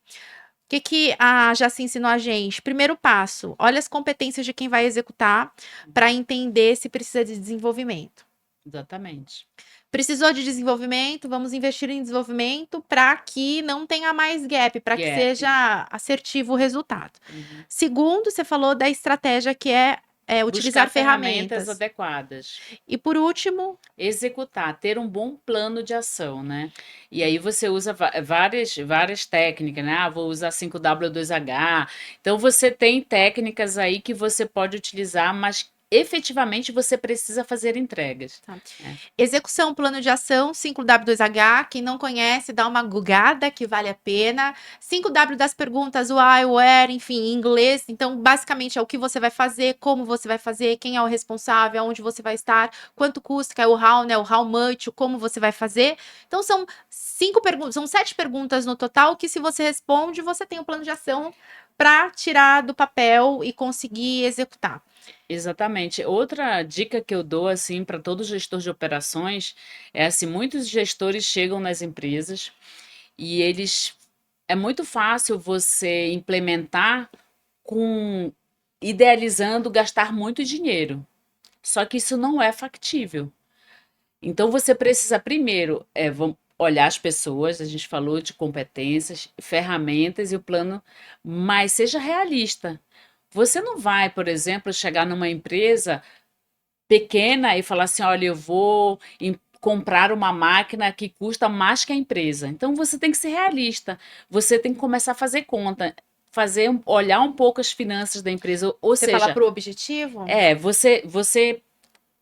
S1: O que, que a Jaci ensinou a gente? Primeiro passo, olha as competências de quem vai executar para entender se precisa de desenvolvimento.
S2: Exatamente.
S1: Precisou de desenvolvimento, vamos investir em desenvolvimento para que não tenha mais gap, para que
S2: Gap.
S1: seja assertivo o resultado.
S2: Uhum.
S1: Segundo, você falou da estratégia que é utilizar
S2: Buscar ferramentas
S1: ferramentas.
S2: adequadas.
S1: E por último,
S2: Executar, ter um bom plano de ação, né? E aí você usa várias técnicas, né? Ah, vou usar 5W2H. Então você tem técnicas aí que você pode utilizar, mas efetivamente você precisa fazer entregas.
S1: tá.
S2: Né?
S1: Execução, plano de ação, 5W2H. Quem não conhece, dá uma gugada que vale a pena. 5W das perguntas, why, where, enfim, em inglês. Então, basicamente é o que você vai fazer, como você vai fazer, quem é o responsável, aonde você vai estar, quanto custa, que é o how, né? O how much, o como você vai fazer. Então, são 5 perguntas, são 7 perguntas no total que, se você responde, você tem um plano de ação para tirar do papel e conseguir executar.
S2: Exatamente. Outra dica que eu dou assim para todo gestor de operações é assim, muitos gestores chegam nas empresas e eles é muito fácil você implementar com idealizando gastar muito dinheiro. Só que isso não é factível. Então você precisa primeiro olhar as pessoas, a gente falou de competências, ferramentas e o plano, mas seja realista. Você não vai, por exemplo, chegar numa empresa pequena e falar assim: olha, eu vou comprar uma máquina que custa mais que a empresa. Então você tem que ser realista. Você tem que começar a fazer conta, olhar um pouco as finanças da empresa. Ou
S1: Você fala
S2: seja,
S1: pro objetivo?
S2: você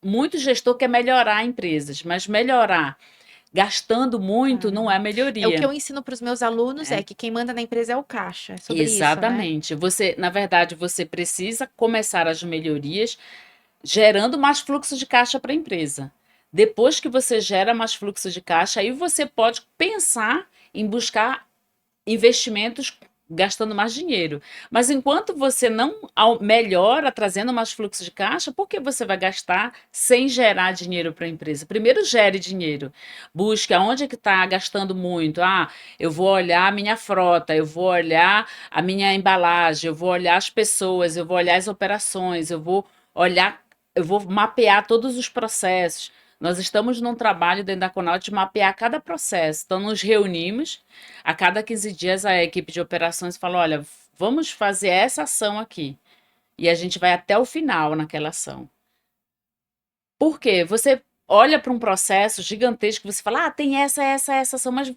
S2: muito gestor quer melhorar empresas, mas melhorar gastando muito não é
S1: É o que
S2: melhoria.
S1: eu ensino para os meus alunos é que quem manda na empresa é o caixa. É sobre isso, né?
S2: Exatamente. Na verdade, você precisa começar as melhorias gerando mais fluxo de caixa para a empresa. Depois que você gera mais fluxo de caixa, aí você pode pensar em buscar investimentos gastando mais dinheiro. Mas enquanto você não melhora trazendo mais fluxo de caixa, por que você vai gastar sem gerar dinheiro para a empresa? Primeiro gere dinheiro. Busque aonde é que está gastando muito. Ah, eu vou olhar a minha frota, eu vou olhar a minha embalagem, eu vou olhar as pessoas, eu vou olhar as operações, eu vou mapear todos os processos. Nós estamos num trabalho dentro da Conaut de mapear cada processo. Então, nos reunimos, a cada 15 dias a equipe de operações fala: olha, vamos fazer essa ação aqui. E a gente vai até o final naquela ação. Por quê? Você olha para um processo gigantesco, você fala: ah, tem essa ação, mas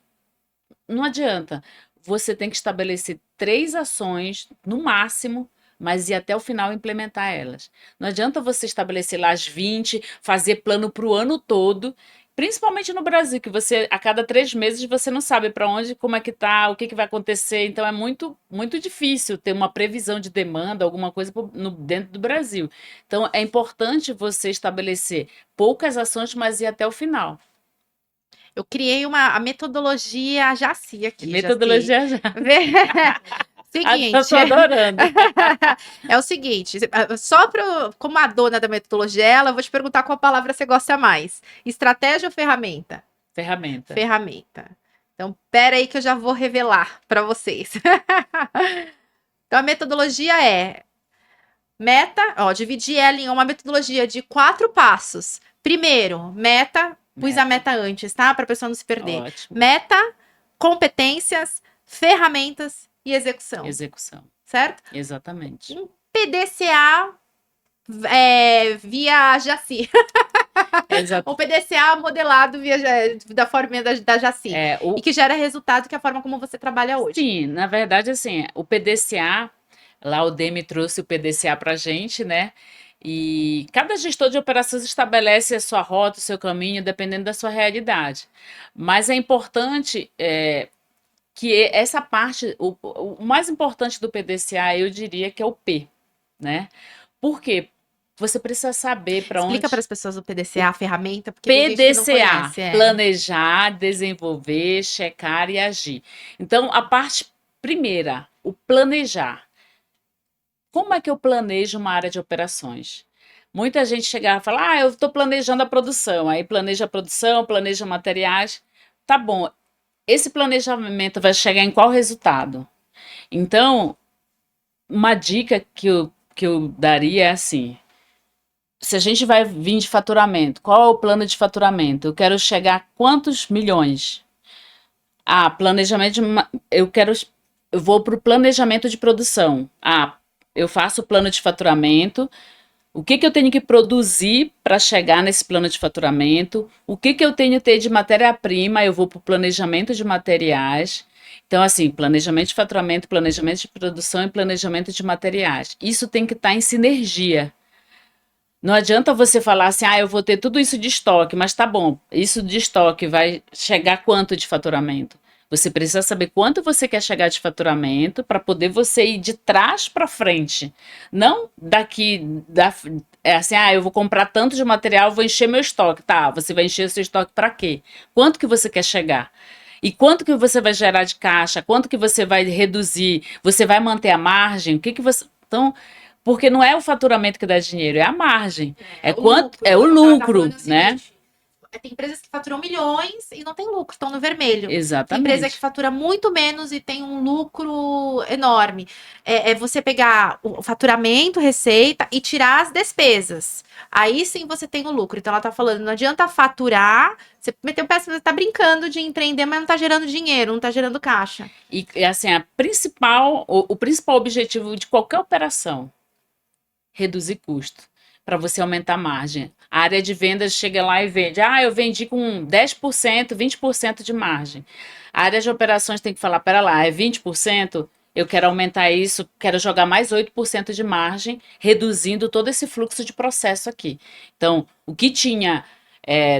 S2: não adianta. Você tem que estabelecer 3 ações, no máximo, mas ir até o final e implementar elas. Não adianta você estabelecer lá as 20, fazer plano para o ano todo, principalmente no Brasil, que você, a cada 3 meses, você não sabe para onde, como é que tá, o que, que vai acontecer. Então é muito, muito difícil ter uma previsão de demanda, alguma coisa dentro do Brasil. Então é importante você estabelecer poucas ações, mas ir até o final.
S1: Eu criei a metodologia Jaci aqui, Jaci.
S2: Metodologia já. Eu
S1: Seguinte,
S2: tô adorando.
S1: é o seguinte, só como a dona da metodologia, eu vou te perguntar qual palavra você gosta mais: estratégia ou ferramenta?
S2: Ferramenta.
S1: Ferramenta. Então, pera aí que eu já vou revelar para vocês. Então, a metodologia é meta, ó, dividi ela em uma metodologia de 4 passos. Primeiro, meta, pus a meta antes, tá? Para a pessoa não se perder.
S2: Ótimo.
S1: Meta, competências, ferramentas e execução.
S2: Execução.
S1: Certo?
S2: Exatamente.
S1: PDCA via Jaci. Um PDCA modelado da forma da Jaci. E que gera resultado que é a forma como você trabalha hoje.
S2: Sim, na verdade, assim, o PDCA, lá o Demi trouxe o PDCA para a gente, né? E cada gestor de operações estabelece a sua rota, o seu caminho, dependendo da sua realidade. Mas é importante que essa parte, o mais importante do PDCA, eu diria que é o P, né? Por quê? Você precisa saber para onde...
S1: Explica para as pessoas o PDCA, a ferramenta, porque tem gente que não conhece.
S2: Planejar, desenvolver, checar e agir. Então, a parte primeira, o planejar. Como é que eu planejo uma área de operações? Muita gente chegava e fala: ah, eu estou planejando a produção. Aí planeja a produção, planeja materiais. Tá bom, esse planejamento vai chegar em qual resultado? Então, uma dica que eu daria é assim: se a gente vai vir de faturamento, qual é o plano de faturamento? Eu quero chegar a quantos milhões? Ah, eu vou para o planejamento de produção. Ah, eu faço o plano de faturamento. O que eu tenho que produzir para chegar nesse plano de faturamento? O que eu tenho que ter de matéria-prima? Eu vou para o planejamento de materiais. Então, assim, planejamento de faturamento, planejamento de produção e planejamento de materiais. Isso tem que estar em sinergia. Não adianta você falar assim: ah, eu vou ter tudo isso de estoque, mas tá bom, isso de estoque vai chegar quanto de faturamento? Você precisa saber quanto você quer chegar de faturamento para poder você ir de trás para frente. Não assim: ah, eu vou comprar tanto de material, vou encher meu estoque. Tá, você vai encher seu estoque para quê? Quanto que você quer chegar? E quanto que você vai gerar de caixa? Quanto que você vai reduzir? Você vai manter a margem? O que que você... Então, porque não é o faturamento que dá dinheiro, é a margem. É o lucro, né?
S1: tem empresas que faturam milhões e não tem lucro, estão no vermelho. Tem empresa que
S2: Exatamente.
S1: fatura muito menos e tem um lucro enorme. É você pegar o faturamento, receita e tirar as despesas. Aí sim você tem o lucro. Então ela tá falando, não adianta faturar, você meteu o pé, você tá brincando de empreender, mas não tá gerando dinheiro, não tá gerando caixa.
S2: E assim, o principal objetivo de qualquer operação, reduzir custo, para você aumentar a margem. A área de vendas chega lá e vende. Ah, eu vendi com 10%, 20% de margem. A área de operações tem que falar, pera lá, é 20%? Eu quero aumentar isso, quero jogar mais 8% de margem, reduzindo todo esse fluxo de processo aqui. Então, o que tinha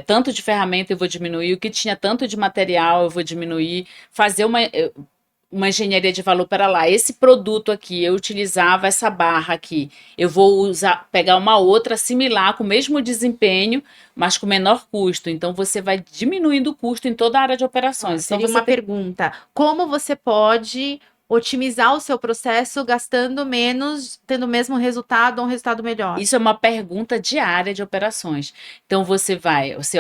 S2: tanto de ferramenta eu vou diminuir, o que tinha tanto de material eu vou diminuir, fazer uma engenharia de valor para lá. Esse produto aqui, eu utilizava essa barra aqui. Eu vou pegar uma outra similar, com o mesmo desempenho, mas com menor custo. Então, você vai diminuindo o custo em toda a área de operações. Então,
S1: Seria
S2: você
S1: uma pergunta: como você pode otimizar o seu processo gastando menos, tendo o mesmo resultado ou um resultado melhor?
S2: Isso é uma pergunta diária de operações. Então, você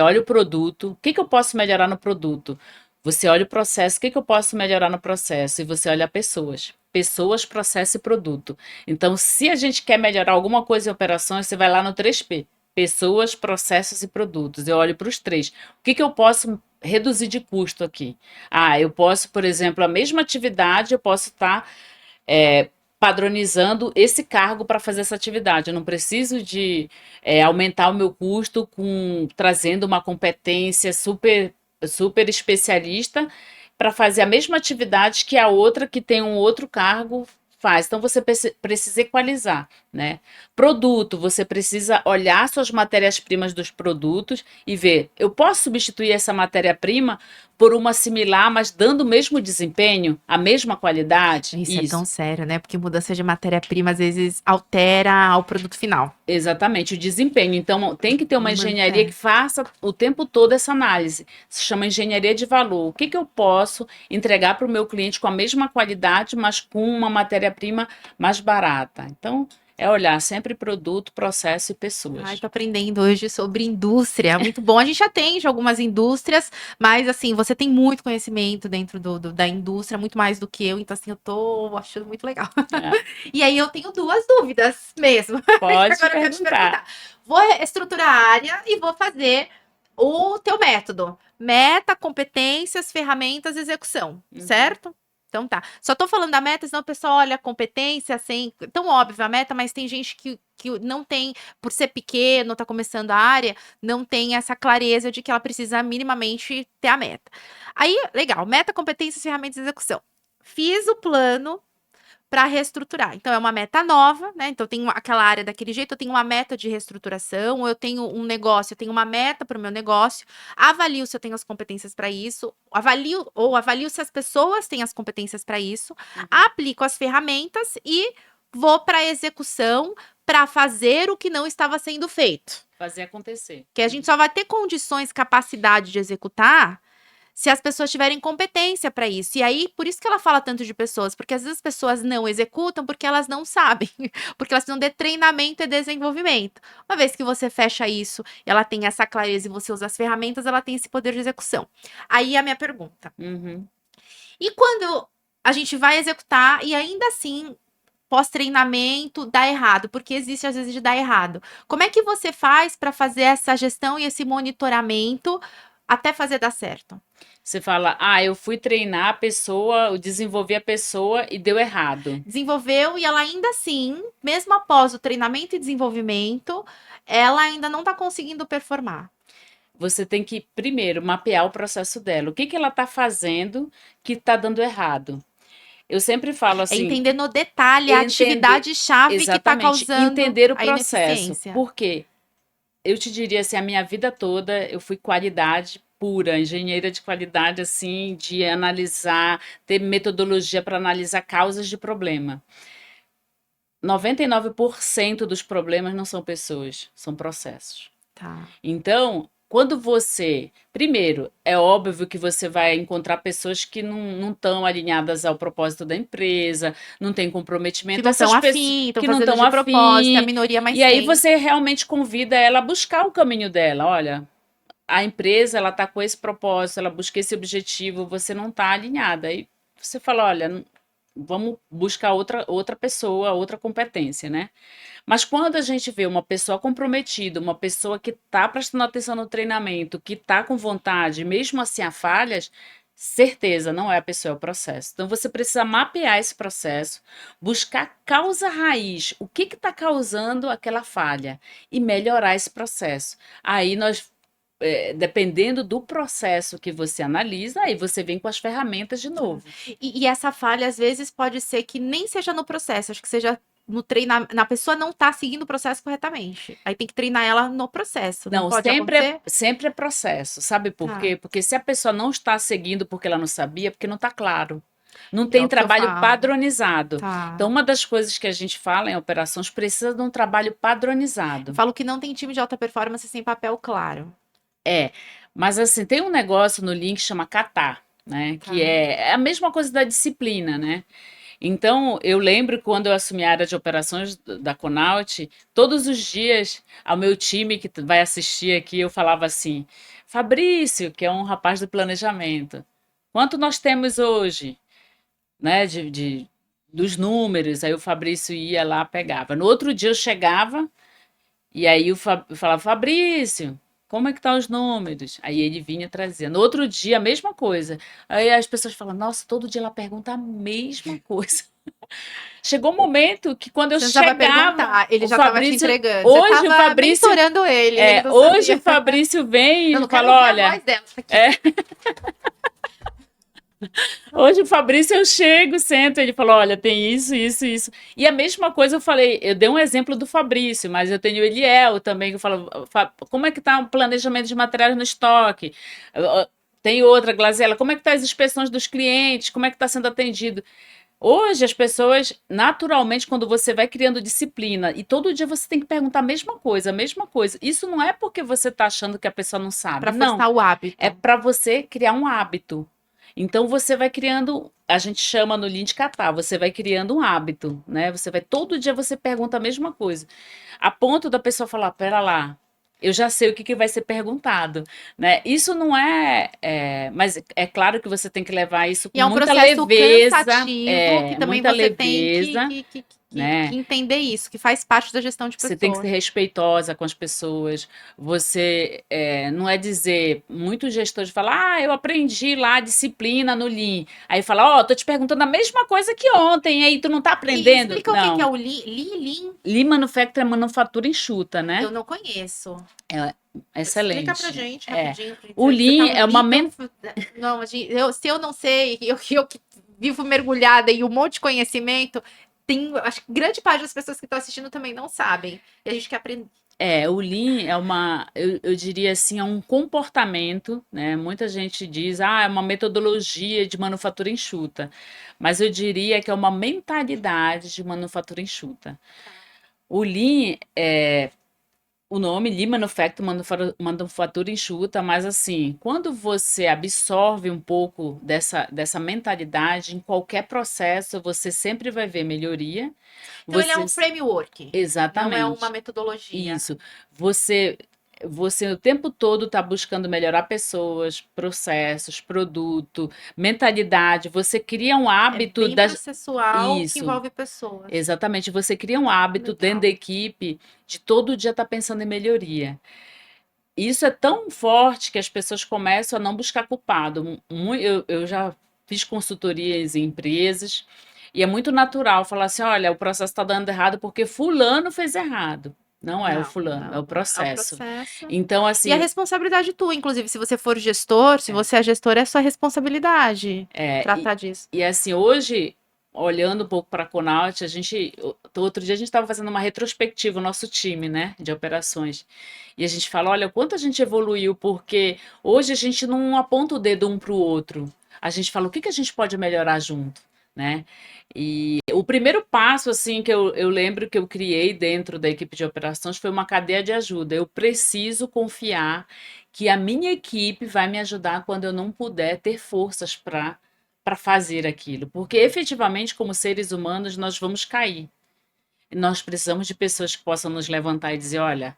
S2: olha o produto, o que eu posso melhorar no produto? Você olha o processo, o que eu posso melhorar no processo? E você olha pessoas. Pessoas, processo e produto. Então, se a gente quer melhorar alguma coisa em operações, você vai lá no 3P. Pessoas, processos e produtos. Eu olho para os três. O que eu posso reduzir de custo aqui? Ah, eu posso, por exemplo, a mesma atividade, eu posso estar padronizando esse cargo para fazer essa atividade. Eu não preciso de aumentar o meu custo trazendo uma competência super especialista para fazer a mesma atividade que a outra que tem um outro cargo faz. Então você precisa equalizar, né? Produto, você precisa olhar suas matérias-primas dos produtos e ver, eu posso substituir essa matéria-prima por uma similar, mas dando o mesmo desempenho, a mesma qualidade?
S1: Isso é tão sério, né? Porque mudança de matéria-prima às vezes altera o produto final.
S2: Exatamente, o desempenho. Então, tem que ter uma engenharia
S1: É.
S2: que faça o tempo todo essa análise. Se chama engenharia de valor. O que eu posso entregar para o meu cliente com a mesma qualidade, mas com uma matéria-prima mais barata? Então, é olhar sempre produto, processo e
S1: Ai,
S2: pessoas.
S1: tô aprendendo hoje sobre indústria. Muito bom. A gente atende algumas indústrias, mas assim, você tem muito conhecimento dentro da indústria, muito mais do que eu. Então, assim, eu tô achando muito legal.
S2: É,
S1: E aí eu tenho duas dúvidas mesmo.
S2: pode
S1: Agora eu quero te
S2: perguntar.
S1: perguntar. Vou estruturar a área e vou fazer o teu método. Meta, competências, ferramentas, execução,
S2: Uhum.
S1: certo? Então tá. Só tô falando da meta, senão o pessoal olha a competência, assim, tão óbvio a meta, mas tem gente que não tem, por ser pequeno, tá começando a área, não tem essa clareza de que ela precisa minimamente ter a meta. Aí, legal, meta, competências, ferramentas e execução. Fiz o plano para reestruturar. Então, é uma meta nova, né? Então, eu tenho aquela área daquele jeito, eu tenho uma meta de reestruturação, ou eu tenho um negócio, eu tenho uma meta para o meu negócio, avalio se eu tenho as competências para isso, avalio se as pessoas têm as competências para isso, aplico as ferramentas e vou para a execução para fazer o que não estava sendo feito.
S2: Fazer acontecer.
S1: Que a gente só vai ter condições, capacidade de executar se as pessoas tiverem competência para isso. E aí, por isso que ela fala tanto de pessoas, porque às vezes as pessoas não executam porque elas não sabem, porque elas precisam de treinamento e desenvolvimento. Uma vez que você fecha isso, ela tem essa clareza e você usa as ferramentas, ela tem esse poder de execução. Aí a minha pergunta:
S2: Uhum.
S1: e quando a gente vai executar e ainda assim pós-treinamento dá errado, porque existe às vezes de dar errado. Como é que você faz para fazer essa gestão e esse monitoramento até fazer dar certo?
S2: Você fala, eu fui treinar a pessoa, eu desenvolvi a pessoa e deu errado.
S1: Desenvolveu e ela ainda assim, mesmo após o treinamento e desenvolvimento, ela ainda não está conseguindo performar.
S2: Você tem que, primeiro, mapear o processo dela. O que ela está fazendo que está dando errado? Eu sempre falo
S1: É
S2: assim,
S1: entender no detalhe a
S2: entender,
S1: atividade-chave que está
S2: exatamente,
S1: causando
S2: entender o
S1: a
S2: processo.
S1: ineficiência.
S2: Por quê? Eu te diria assim, a minha vida toda eu fui qualidade pura, engenheira de qualidade, assim, de analisar, ter metodologia para analisar causas de problema. 99% dos problemas não são pessoas, são processos.
S1: Tá.
S2: Então, quando você. Primeiro, é óbvio que você vai encontrar pessoas que não estão alinhadas ao propósito da empresa, não têm
S1: Que
S2: comprometimento,
S1: não estão
S2: essas pessoas
S1: afim, estão
S2: que não
S1: fazendo
S2: estão
S1: de propósito, é a
S2: afim.
S1: minoria,
S2: E
S1: mas
S2: aí
S1: tem.
S2: você realmente convida ela a buscar o caminho dela. Olha, a empresa ela está com esse propósito, ela busca esse objetivo, você não está alinhada. Aí você fala, olha, vamos buscar outra pessoa, outra competência, né? Mas quando a gente vê uma pessoa comprometida, uma pessoa que está prestando atenção no treinamento, que está com vontade, mesmo assim há falhas, certeza, não é a pessoa, é o processo. Então você precisa mapear esse processo, buscar a causa raiz, o que está causando aquela falha e melhorar esse processo. Aí nós dependendo do processo que você analisa, aí você vem com as ferramentas de novo.
S1: E essa falha, às vezes, pode ser que nem seja no processo, acho que seja no treinamento, na pessoa não tá seguindo o processo corretamente. Aí tem que treinar ela no processo, não
S2: Não,
S1: pode acontecer?
S2: sempre é processo. Sabe por
S1: Tá.
S2: quê? Porque se a pessoa não está seguindo porque ela não sabia, é porque não está claro. Não
S1: Que é
S2: tem
S1: o que eu
S2: trabalho
S1: falo.
S2: padronizado.
S1: Tá.
S2: Então, uma das coisas que a gente fala em operações precisa de um trabalho padronizado.
S1: Eu falo que não tem time de alta performance sem papel claro.
S2: Mas assim, tem um negócio no Lean que chama catar, né?
S1: Tá.
S2: Que é a mesma coisa da disciplina, né? Então, eu lembro quando eu assumi a área de operações da Conaut, todos os dias, ao meu time que vai assistir aqui, eu falava assim: Fabrício, que é um rapaz do planejamento, quanto nós temos hoje? Né, dos números. Aí o Fabrício ia lá, pegava. No outro dia eu chegava, e aí eu falava: Fabrício, como é que tá os números? Aí ele vinha trazendo. No outro dia, a mesma coisa. Aí as pessoas falam: nossa, todo dia ela pergunta a mesma coisa. Chegou um momento que quando eu
S1: Você não já vai
S2: chegava,
S1: perguntar, ele
S2: o
S1: já tava te
S2: Fabrício,
S1: entregando.
S2: hoje
S1: Você
S2: o
S1: tava
S2: Fabrício,
S1: mentorando ele não
S2: hoje
S1: sabia.
S2: o Fabrício vem
S1: Eu
S2: e
S1: não quero
S2: fala:
S1: ouvir a
S2: olha,
S1: voz dela aqui.
S2: hoje o Fabrício eu chego, sento, ele falou: olha, tem isso, isso, isso. E a mesma coisa eu falei, eu dei um exemplo do Fabrício, mas eu tenho o Eliel também, que eu falo: como é que tá o planejamento de materiais no estoque? Tem outra, Glaziela, como é que tá as inspeções dos clientes? Como é que está sendo atendido? Hoje as pessoas, naturalmente, quando você vai criando disciplina e todo dia você tem que perguntar a mesma coisa, a mesma coisa. Isso não é porque você está achando que a pessoa não sabe,
S1: Pra
S2: não.
S1: forçar o hábito.
S2: É para você criar um hábito. Então você vai criando, a gente chama no Lean de catar, você vai criando um hábito, né? Você vai todo dia você pergunta a mesma coisa, a ponto da pessoa falar: pera lá, eu já sei o que vai ser perguntado, né? Isso não mas é claro que você tem que levar isso
S1: E
S2: com
S1: é um
S2: muita
S1: processo
S2: leveza,
S1: cansativo que também
S2: muita
S1: você tem
S2: leveza,
S1: que
S2: né?
S1: entender isso, que faz parte da gestão de
S2: Você tem que ser
S1: pessoas.
S2: respeitosa com as pessoas. Você não é dizer, muitos gestores falam: eu aprendi lá a disciplina no Lean. Aí fala: tô te perguntando a mesma coisa que ontem, aí tu não tá
S1: E
S2: aprendendo?
S1: explica o que é
S2: Não.
S1: o Lean?
S2: Lean Manufacturing é manufatura enxuta, né?
S1: Eu não conheço.
S2: É
S1: Explica pra
S2: excelente.
S1: gente rapidinho.
S2: O
S1: Você
S2: Lean
S1: fala
S2: é uma
S1: Lean, não, se eu não sei, eu que vivo mergulhada em um monte de conhecimento, acho que grande parte das pessoas que estão assistindo também não sabem. E a gente quer aprender.
S2: O Lean é eu diria assim, é um comportamento, né? Muita gente diz: é uma metodologia de manufatura enxuta, mas eu diria que é uma mentalidade de manufatura enxuta. O Lean o nome Lean Manufacturing, manufatura enxuta, mas assim, quando você absorve um pouco dessa mentalidade, em qualquer processo você sempre vai ver melhoria.
S1: Então ele é
S2: Você
S1: um framework, não é uma
S2: Exatamente.
S1: metodologia.
S2: Isso. Você você o tempo todo está buscando melhorar pessoas, processos, produto, mentalidade. Você cria um
S1: É
S2: hábito
S1: bem
S2: das
S1: processual que
S2: isso,
S1: envolve pessoas.
S2: exatamente. Você cria um hábito dentro
S1: Legal.
S2: da equipe de todo dia estar pensando em melhoria. Isso é tão forte que as pessoas começam a não buscar culpado. Eu já fiz consultorias em empresas e é muito natural falar assim: olha, o processo está dando errado porque fulano fez errado. Não é o
S1: Não,
S2: fulano, é
S1: não,
S2: o
S1: não. É o
S2: processo.
S1: processo.
S2: Então,
S1: E a
S2: assim,
S1: responsabilidade tua, inclusive, se você for gestor, se você é gestor, é sua responsabilidade
S2: é, e,
S1: tratar disso.
S2: e assim, hoje, olhando um pouco para a Conaut, outro dia a gente estava fazendo uma retrospectiva, o nosso time, né, de operações. E a gente fala: olha, o quanto a gente evoluiu, porque hoje a gente não aponta o dedo um para o outro. A gente fala: o que a gente pode melhorar junto, né? E o primeiro passo, assim, que eu lembro que eu criei dentro da equipe de operações foi uma cadeia de ajuda. Eu preciso confiar que a minha equipe vai me ajudar quando eu não puder ter forças para fazer aquilo, porque efetivamente, como seres humanos, nós vamos cair. E nós precisamos de pessoas que possam nos levantar e dizer: olha,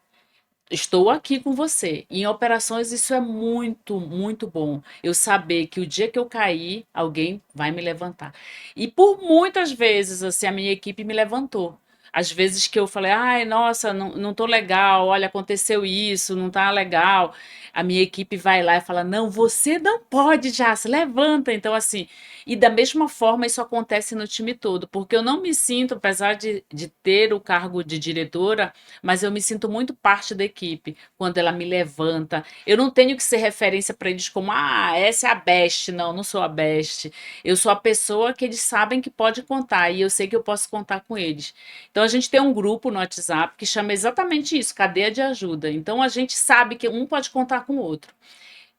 S2: estou aqui com você. Em operações, isso é muito, muito bom. Eu saber que o dia que eu cair, alguém vai me levantar. E por muitas vezes, assim, a minha equipe me levantou. Às vezes que eu falei, ai, nossa, não tô legal, olha, aconteceu isso, não tá legal. A minha equipe vai lá e fala, não, você não pode, já, se levanta. Então, assim, e da mesma forma isso acontece no time todo, porque eu não me sinto, apesar de ter o cargo de diretora, mas eu me sinto muito parte da equipe quando ela me levanta. Eu não tenho que ser referência para eles como, essa é a best. Não, não sou a best. Eu sou a pessoa que eles sabem que pode contar e eu sei que eu posso contar com eles. Então a gente tem um grupo no WhatsApp que chama exatamente isso, cadeia de ajuda. Então a gente sabe que um pode contar com o outro.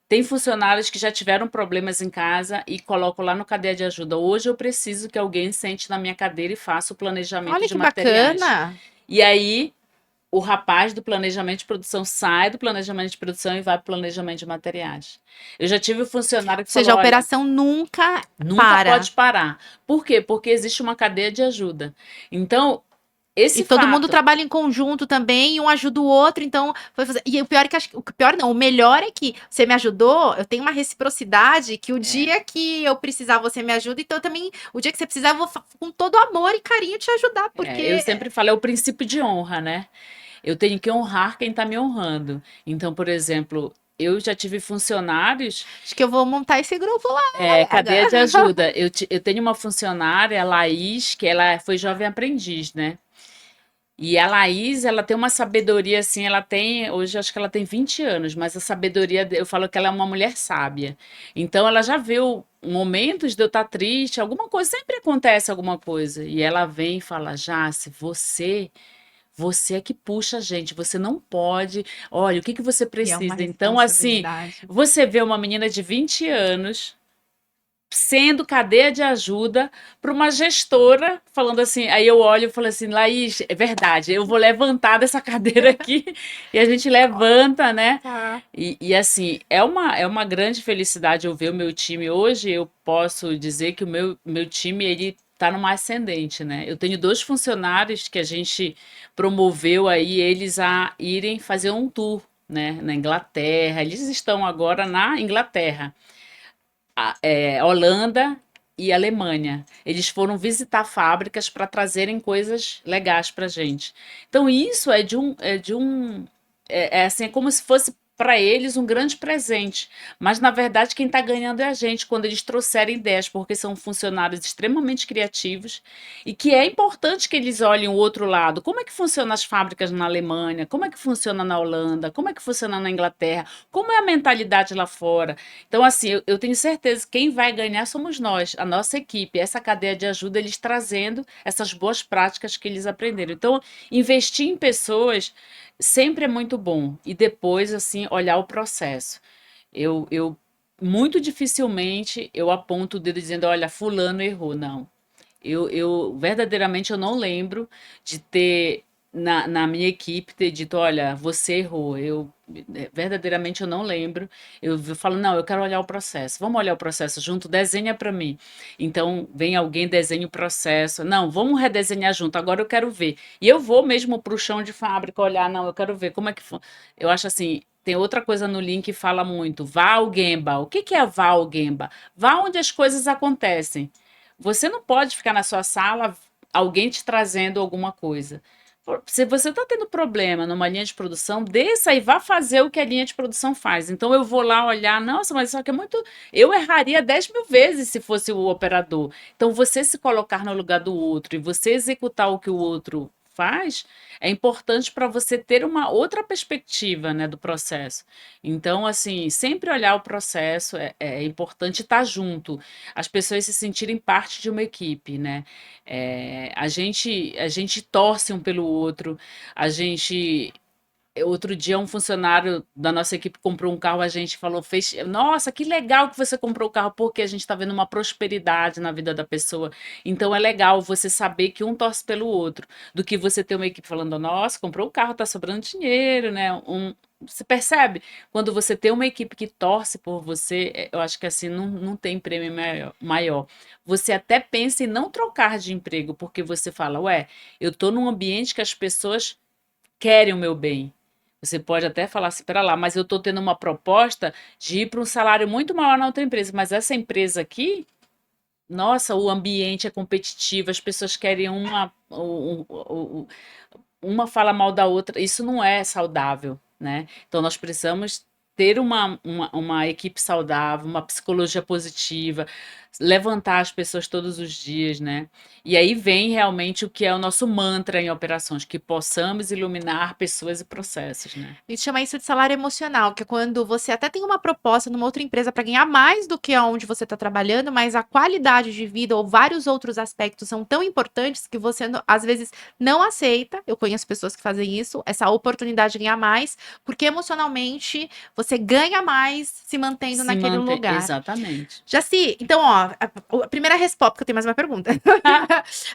S2: Tem funcionários que já tiveram problemas em casa e colocam lá no cadeia de ajuda. Hoje eu preciso que alguém sente na minha cadeira e faça o planejamento
S1: Olha
S2: de
S1: que
S2: materiais.
S1: bacana.
S2: E aí o rapaz do planejamento de produção sai do planejamento de produção e vai para o planejamento de materiais. Eu já tive um funcionário
S1: Ou
S2: que
S1: seja,
S2: falou:
S1: a
S2: olha,
S1: operação nunca
S2: nunca
S1: para.
S2: pode parar. Por quê? Porque existe uma cadeia de ajuda. Então,
S1: E
S2: esse
S1: todo mundo
S2: fato.
S1: trabalha em conjunto também, e um ajuda o outro, então foi fazer. E o pior é que o pior não, o melhor é que você me ajudou, eu tenho uma reciprocidade que o
S2: É,
S1: dia que eu precisar você me ajuda, então também o dia que você precisar eu vou com todo amor e carinho te ajudar,
S2: eu
S1: porque
S2: sempre falo, é o princípio de honra, né? Eu tenho que honrar quem está me honrando. Então, por exemplo, eu já tive funcionários.
S1: acho que eu vou montar esse grupo lá,
S2: É, cadeia de
S1: galega.
S2: ajuda. Eu tenho uma funcionária, a Laís, que ela foi jovem aprendiz, né? E a Laís, ela tem uma sabedoria assim, ela tem, hoje acho que ela tem 20 anos, mas a sabedoria, eu falo que ela é uma mulher sábia. Então ela já viu momentos de eu estar triste, alguma coisa, sempre acontece alguma coisa. E ela vem e fala: Jace, você é que puxa a gente, você não pode. Olha, o que que você
S1: E é uma
S2: precisa? Então, assim,
S1: responsabilidade.
S2: você vê uma menina de 20 anos sendo cadeia de ajuda para uma gestora, falando assim, aí eu olho e falo assim, Laís, é verdade, eu vou levantar dessa cadeira aqui, e a gente levanta, né?
S1: Tá.
S2: E assim, é uma grande felicidade eu ver o meu time hoje, eu posso dizer que o meu time, ele tá numa ascendente, né? Eu tenho 2 funcionários que a gente promoveu aí eles a irem fazer um tour, né, na Inglaterra, eles estão agora na Inglaterra, Holanda e Alemanha. Eles foram visitar fábricas para trazerem coisas legais para gente. Então isso é assim, é como se fosse para eles um grande presente, mas na verdade quem está ganhando é a gente quando eles trouxerem ideias, porque são funcionários extremamente criativos e que é importante que eles olhem o outro lado. Como é que funcionam as fábricas na Alemanha? Como é que funciona na Holanda? Como é que funciona na Inglaterra? Como é a mentalidade lá fora? Então, assim, eu tenho certeza que quem vai ganhar somos nós, a nossa equipe, essa cadeia de ajuda, eles trazendo essas boas práticas que eles aprenderam. Então, investir em pessoas sempre é muito bom. E depois, assim, olhar o processo. Eu muito dificilmente eu aponto o dedo dizendo, olha, fulano errou. Não. Eu verdadeiramente eu não lembro de ter na minha equipe ter dito, olha, você errou. Verdadeiramente eu não lembro. Eu falo, não, eu quero olhar o processo. Vamos olhar o processo junto, desenha para mim. Então vem alguém, desenha o processo. Não, vamos redesenhar junto. Agora eu quero ver. E eu vou mesmo para o chão de fábrica olhar, não, eu quero ver como é que foi. Eu acho assim, tem outra coisa no link que fala muito, vá ao Gemba. O que que é vá ao Gemba? Vá onde as coisas acontecem. Você não pode ficar na sua sala, alguém te trazendo alguma coisa. Se você está tendo problema numa linha de produção, desça e vá fazer o que a linha de produção faz. Então eu vou lá olhar, nossa, mas isso aqui é muito. Eu erraria 10 mil vezes se fosse o operador. Então você se colocar no lugar do outro e você executar o que o outro faz é importante para você ter uma outra perspectiva, né, do processo. Então, assim, sempre olhar o processo é importante estar junto, as pessoas se sentirem parte de uma equipe, né? A gente torce um pelo outro, a gente. Outro dia, um funcionário da nossa equipe comprou um carro, a gente falou, fez, nossa, que legal que você comprou o carro, porque a gente está vendo uma prosperidade na vida da pessoa. Então é legal você saber que um torce pelo outro, do que você ter uma equipe falando, nossa, comprou o carro, tá sobrando dinheiro, né? Você percebe? Quando você tem uma equipe que torce por você, eu acho que assim não tem prêmio maior. Você até pensa em não trocar de emprego, porque você fala, ué, eu tô num ambiente que as pessoas querem o meu bem. Você pode até falar assim: "Espera lá, mas eu estou tendo uma proposta de ir para um salário muito maior na outra empresa, mas essa empresa aqui, nossa, o ambiente é competitivo, as pessoas querem uma fala mal da outra, isso não é saudável, né? Então nós precisamos ter uma equipe saudável, uma psicologia positiva, levantar as pessoas todos os dias, né? E aí vem realmente o que é o nosso mantra em operações, que possamos iluminar pessoas e processos, né?
S1: A gente chama isso de salário emocional, que é quando você até tem uma proposta numa outra empresa para ganhar mais do que aonde você está trabalhando, mas a qualidade de vida ou vários outros aspectos são tão importantes que você às vezes não aceita. Eu conheço pessoas que fazem isso, essa oportunidade de ganhar mais, porque emocionalmente você ganha mais se mantendo
S2: Se
S1: naquele
S2: manter,
S1: lugar.
S2: exatamente.
S1: Jaci, então, ó, a primeira resposta, porque eu tenho mais uma pergunta.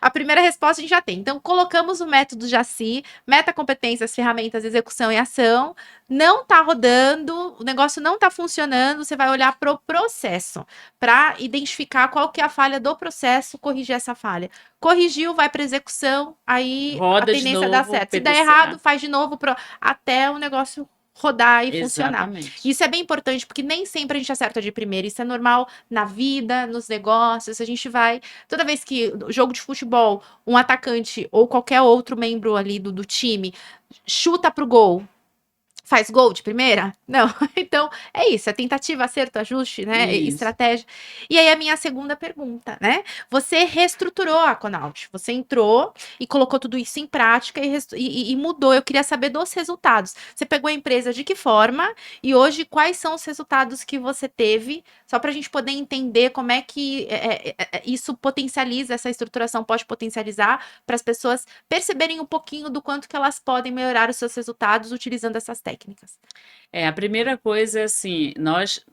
S1: A primeira resposta a gente já tem. Então, colocamos o método Jaci, metacompetências, ferramentas, execução e ação. Não tá rodando, o negócio não tá funcionando, você vai olhar pro processo, para identificar qual que é a falha do processo, corrigir essa falha. Corrigiu, vai para execução, aí a
S2: Roda de
S1: tendência é dar
S2: novo,
S1: certo. Se der
S2: PDCA.
S1: errado, faz de novo até o negócio rodar e funcionar.
S2: Exatamente.
S1: Isso é bem importante, porque nem sempre a gente acerta de primeira. Isso é normal na vida, nos negócios. A gente vai. Toda vez que jogo de futebol, um atacante ou qualquer outro membro ali do time chuta pro gol. Faz gol de primeira? Não. Então, é isso. É tentativa, acerto, ajuste, né?
S2: Isso.
S1: Estratégia. E aí, a minha segunda pergunta, né? Você reestruturou a Conaut. Você entrou e colocou tudo isso em prática e mudou. Eu queria saber dos resultados. Você pegou a empresa de que forma? E hoje, quais são os resultados que você teve? Só para a gente poder entender como é que isso potencializa, essa estruturação pode potencializar para as pessoas perceberem um pouquinho do quanto que elas podem melhorar os seus resultados utilizando essas técnicas.
S2: A primeira coisa é assim, nós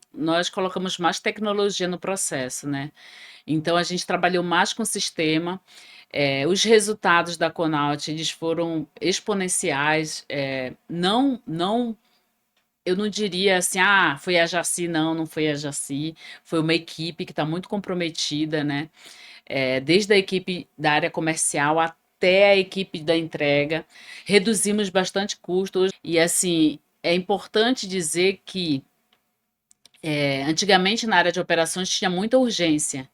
S2: colocamos mais tecnologia no processo, né? Então a gente trabalhou mais com o sistema. Os resultados da Conaut, eles foram exponenciais. Eu não diria assim, foi a Jaci, não foi a Jaci. Foi uma equipe que está muito comprometida, né? Desde a equipe da área comercial até a equipe da entrega. Reduzimos bastante custos e assim, é importante dizer que antigamente na área de operações tinha muita urgência.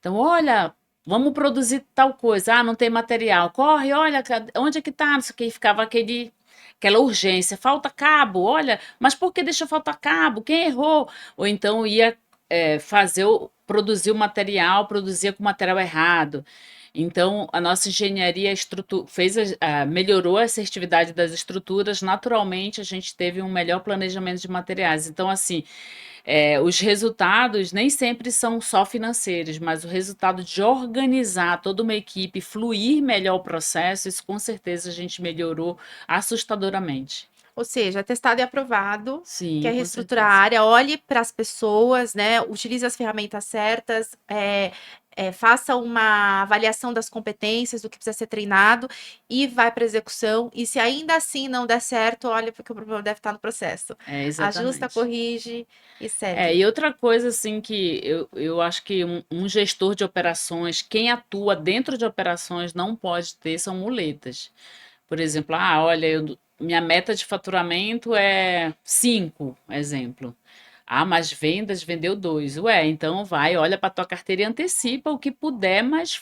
S2: Então, olha, vamos produzir tal coisa. Não tem material. Corre, olha, onde é que tá? Não sei o que. Ficava aquela urgência. Falta cabo, olha, mas por que deixa faltar cabo? Quem errou? Ou então ia produzir o material, produzia com o material errado. Então, a nossa engenharia melhorou a assertividade das estruturas. Naturalmente, a gente teve um melhor planejamento de materiais. Então, assim, os resultados nem sempre são só financeiros, mas o resultado de organizar toda uma equipe, fluir melhor o processo, isso com certeza a gente melhorou assustadoramente.
S1: Ou seja, testado e aprovado,
S2: Sim,
S1: quer
S2: com
S1: reestruturar a
S2: certeza.
S1: área, olhe para as pessoas, né? Utilize as ferramentas certas, faça uma avaliação das competências, do que precisa ser treinado, e vai para execução. E se ainda assim não der certo, olha, porque o problema deve estar no processo. Ajusta,
S2: Exatamente.
S1: corrige e segue.
S2: E outra coisa, assim, que eu acho que um gestor de operações, quem atua dentro de operações não pode ter são muletas. Por exemplo, olha, minha meta de faturamento é 5, exemplo. Mas vendas, vendeu 2. Ué, então vai, olha para tua carteira e antecipa o que puder, mas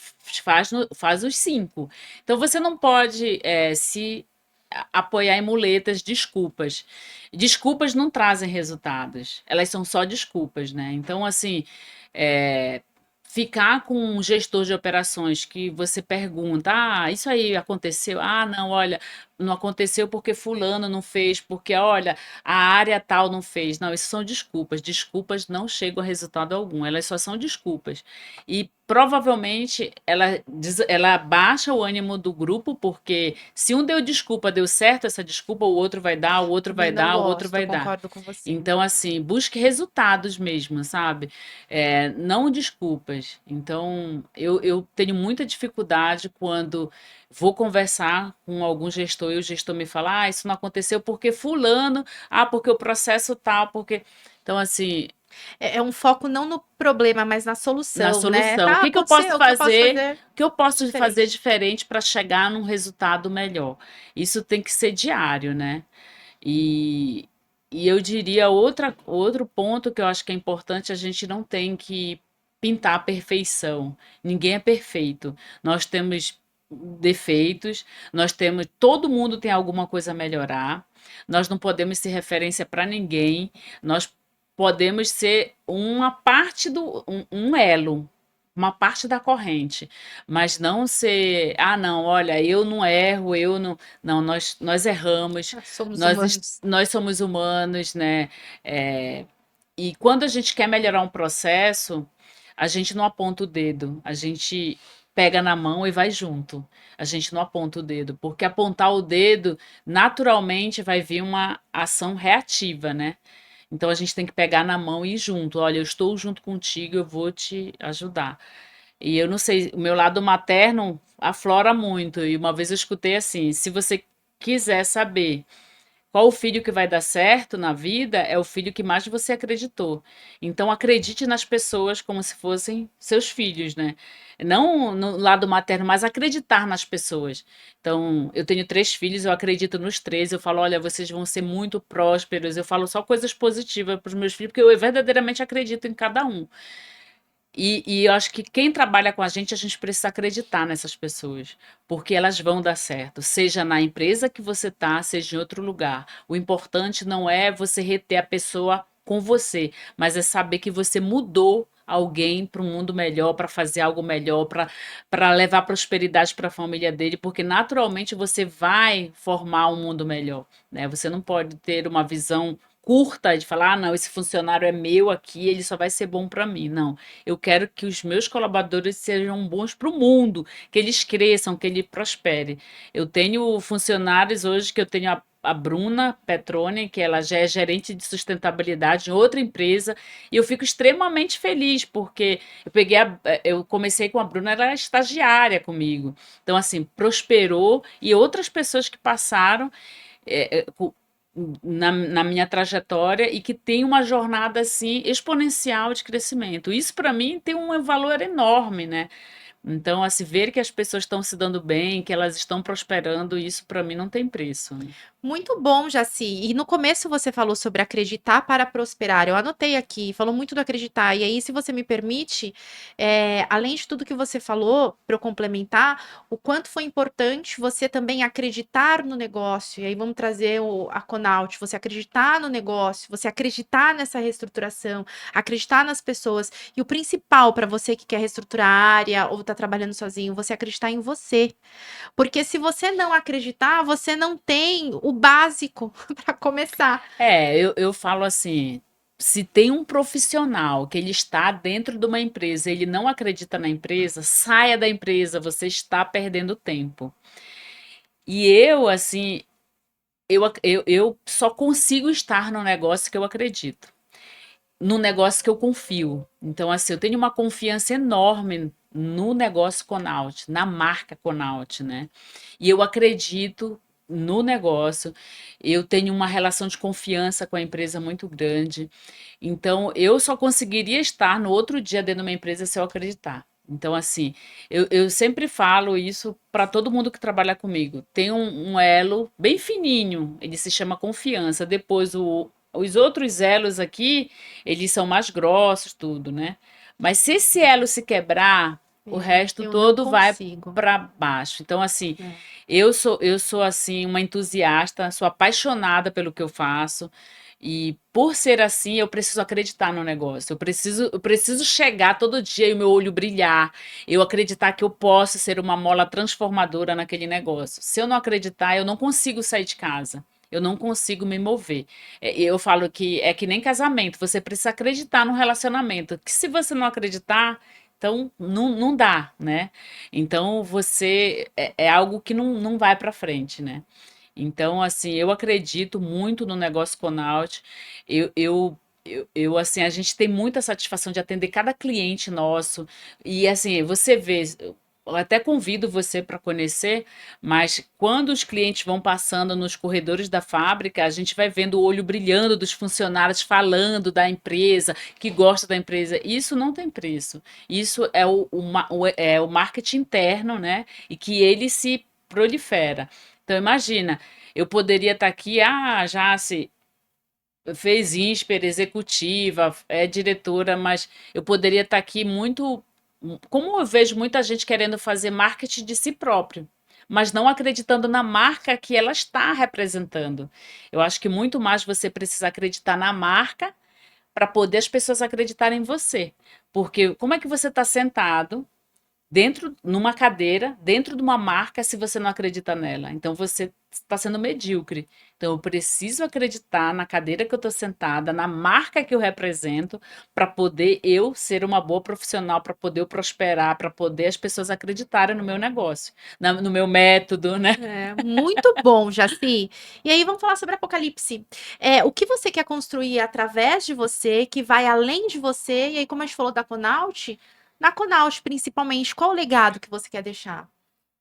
S2: faz os 5. Então você não pode se apoiar em muletas, desculpas. Desculpas não trazem resultados, elas são só desculpas, né? Então, assim, ficar com um gestor de operações que você pergunta: isso aí aconteceu? Não, olha, não aconteceu porque fulano não fez, porque olha, a área tal não fez. Não, isso são desculpas. Desculpas não chegam a resultado algum, elas só são desculpas. E provavelmente ela baixa o ânimo do grupo, porque se um deu desculpa, deu certo essa desculpa, o outro vai dar, o outro
S1: Também
S2: vai
S1: não
S2: dar, o outro
S1: gosto,
S2: vai dar.
S1: concordo com você.
S2: Então, assim, busque resultados mesmo, sabe? Não desculpas. Então, eu tenho muita dificuldade quando vou conversar com algum gestor e o gestor me fala: isso não aconteceu porque fulano, porque o processo tal, porque. Então, assim,
S1: É um foco não no problema, mas na
S2: na
S1: solução, né?
S2: solução. O
S1: Tá,
S2: que que eu posso
S1: aconteceu, o que eu posso
S2: fazer?
S1: fazer
S2: O que eu posso fazer
S1: diferente?
S2: diferente para chegar num resultado melhor? Isso tem que ser diário, né? E, e eu diria outro ponto que eu acho que é importante, a gente não tem que pintar a perfeição. Ninguém é perfeito. Nós temos defeitos, todo mundo tem alguma coisa a melhorar. Nós não podemos ser referência para ninguém. Nós podemos ser uma parte um elo, uma parte da corrente, mas não ser, ah, não, olha, eu não erro, eu não, não, nós erramos,
S1: Somos humanos.
S2: nós somos humanos, né? É, e quando a gente quer melhorar um processo, a gente não aponta o dedo, a gente pega na mão e vai junto. A gente não aponta o dedo, porque apontar o dedo, naturalmente vai vir uma ação reativa, né? Então a gente tem que pegar na mão e ir junto. Olha, eu estou junto contigo, eu vou te ajudar. E eu não sei, o meu lado materno aflora muito. E uma vez eu escutei assim: se você quiser saber qual o filho que vai dar certo na vida, é o filho que mais você acreditou. Então acredite nas pessoas como se fossem seus filhos, né? Não no lado materno, mas acreditar nas pessoas. Então, eu tenho 3 filhos, eu acredito nos 3. Eu falo, olha, vocês vão ser muito prósperos. Eu falo só coisas positivas para os meus filhos, porque eu verdadeiramente acredito em cada um. E eu acho que quem trabalha com a gente precisa acreditar nessas pessoas, porque elas vão dar certo, seja na empresa que você tá, seja em outro lugar. O importante não é você reter a pessoa com você, mas é saber que você mudou alguém para um mundo melhor, para fazer algo melhor, para levar prosperidade para a família dele, porque naturalmente você vai formar um mundo melhor, né? Você não pode ter uma visão curta de falar, ah, não, esse funcionário é meu aqui, ele só vai ser bom para mim. Não, eu quero que os meus colaboradores sejam bons para o mundo, que eles cresçam, que ele prospere. Eu tenho funcionários hoje que eu tenho a Bruna Petroni, que ela já é gerente de sustentabilidade em outra empresa, e eu fico extremamente feliz, porque eu comecei com a Bruna, ela era estagiária comigo. Então, assim, prosperou, e outras pessoas que passaram na minha trajetória e que tem uma jornada assim exponencial de crescimento. Isso para mim tem um valor enorme, né? Então, assim, ver que as pessoas estão se dando bem, que elas estão prosperando, isso para mim não tem preço, né?
S1: Muito bom, Jaci. E no começo você falou sobre acreditar para prosperar. Eu anotei aqui, falou muito do acreditar. E aí, se você me permite, além de tudo que você falou, para eu complementar, o quanto foi importante você também acreditar no negócio. E aí vamos trazer a Conaut, você acreditar no negócio, você acreditar nessa reestruturação, acreditar nas pessoas. E o principal para você que quer reestruturar a área ou está trabalhando sozinho, você acreditar em você. Porque se você não acreditar, você não tem o básico para começar.
S2: Eu falo assim, se tem um profissional que ele está dentro de uma empresa, ele não acredita na empresa, saia da empresa, você está perdendo tempo. E eu, assim, eu só consigo estar no negócio que eu acredito, no negócio que eu confio. Então, assim, eu tenho uma confiança enorme no negócio Conaut, na marca Conaut, né? E eu acredito no negócio, eu tenho uma relação de confiança com a empresa muito grande. Então, eu só conseguiria estar no outro dia dentro de uma empresa se eu acreditar. Então, assim, eu sempre falo isso para todo mundo que trabalha comigo. Tem um elo bem fininho, ele se chama confiança. Depois, os outros elos aqui, eles são mais grossos, tudo, né? Mas se esse elo se quebrar, o resto
S1: Eu não
S2: todo vai
S1: consigo.
S2: para baixo. Então, assim,
S1: É.
S2: eu sou assim uma entusiasta, sou apaixonada pelo que eu faço. E por ser assim, eu preciso acreditar no negócio. Eu preciso chegar todo dia e o meu olho brilhar. Eu acreditar que eu posso ser uma mola transformadora naquele negócio. Se eu não acreditar, eu não consigo sair de casa. Eu não consigo me mover. Eu falo que é que nem casamento. Você precisa acreditar no relacionamento. Que se você não acreditar, então não dá, né? Então você é algo que não vai para frente, né? Então, assim, eu acredito muito no negócio Conaut. Assim, a gente tem muita satisfação de atender cada cliente nosso. E, assim, você vê, eu até convido você para conhecer, mas quando os clientes vão passando nos corredores da fábrica, a gente vai vendo o olho brilhando dos funcionários falando da empresa, que gosta da empresa. Isso não tem preço. Isso é o marketing interno, né? E que ele se prolifera. Então, imagina, eu poderia estar aqui, já se fez INSPER, executiva, é diretora, mas eu poderia estar aqui muito. Como eu vejo muita gente querendo fazer marketing de si próprio, mas não acreditando na marca que ela está representando. Eu acho que muito mais você precisa acreditar na marca para poder as pessoas acreditarem em você. Porque como é que você está sentado dentro numa cadeira, dentro de uma marca, se você não acredita nela? Então você está sendo medíocre. Então eu preciso acreditar na cadeira que eu estou sentada, na marca que eu represento, para poder eu ser uma boa profissional, para poder eu prosperar, para poder as pessoas acreditarem no meu negócio, no meu método, né?
S1: É, muito bom, Jaci. E aí vamos falar sobre Apocalipse. O que você quer construir através de você, que vai além de você, e aí como a gente falou da Conaut, na Conaut principalmente, qual o legado que você quer deixar?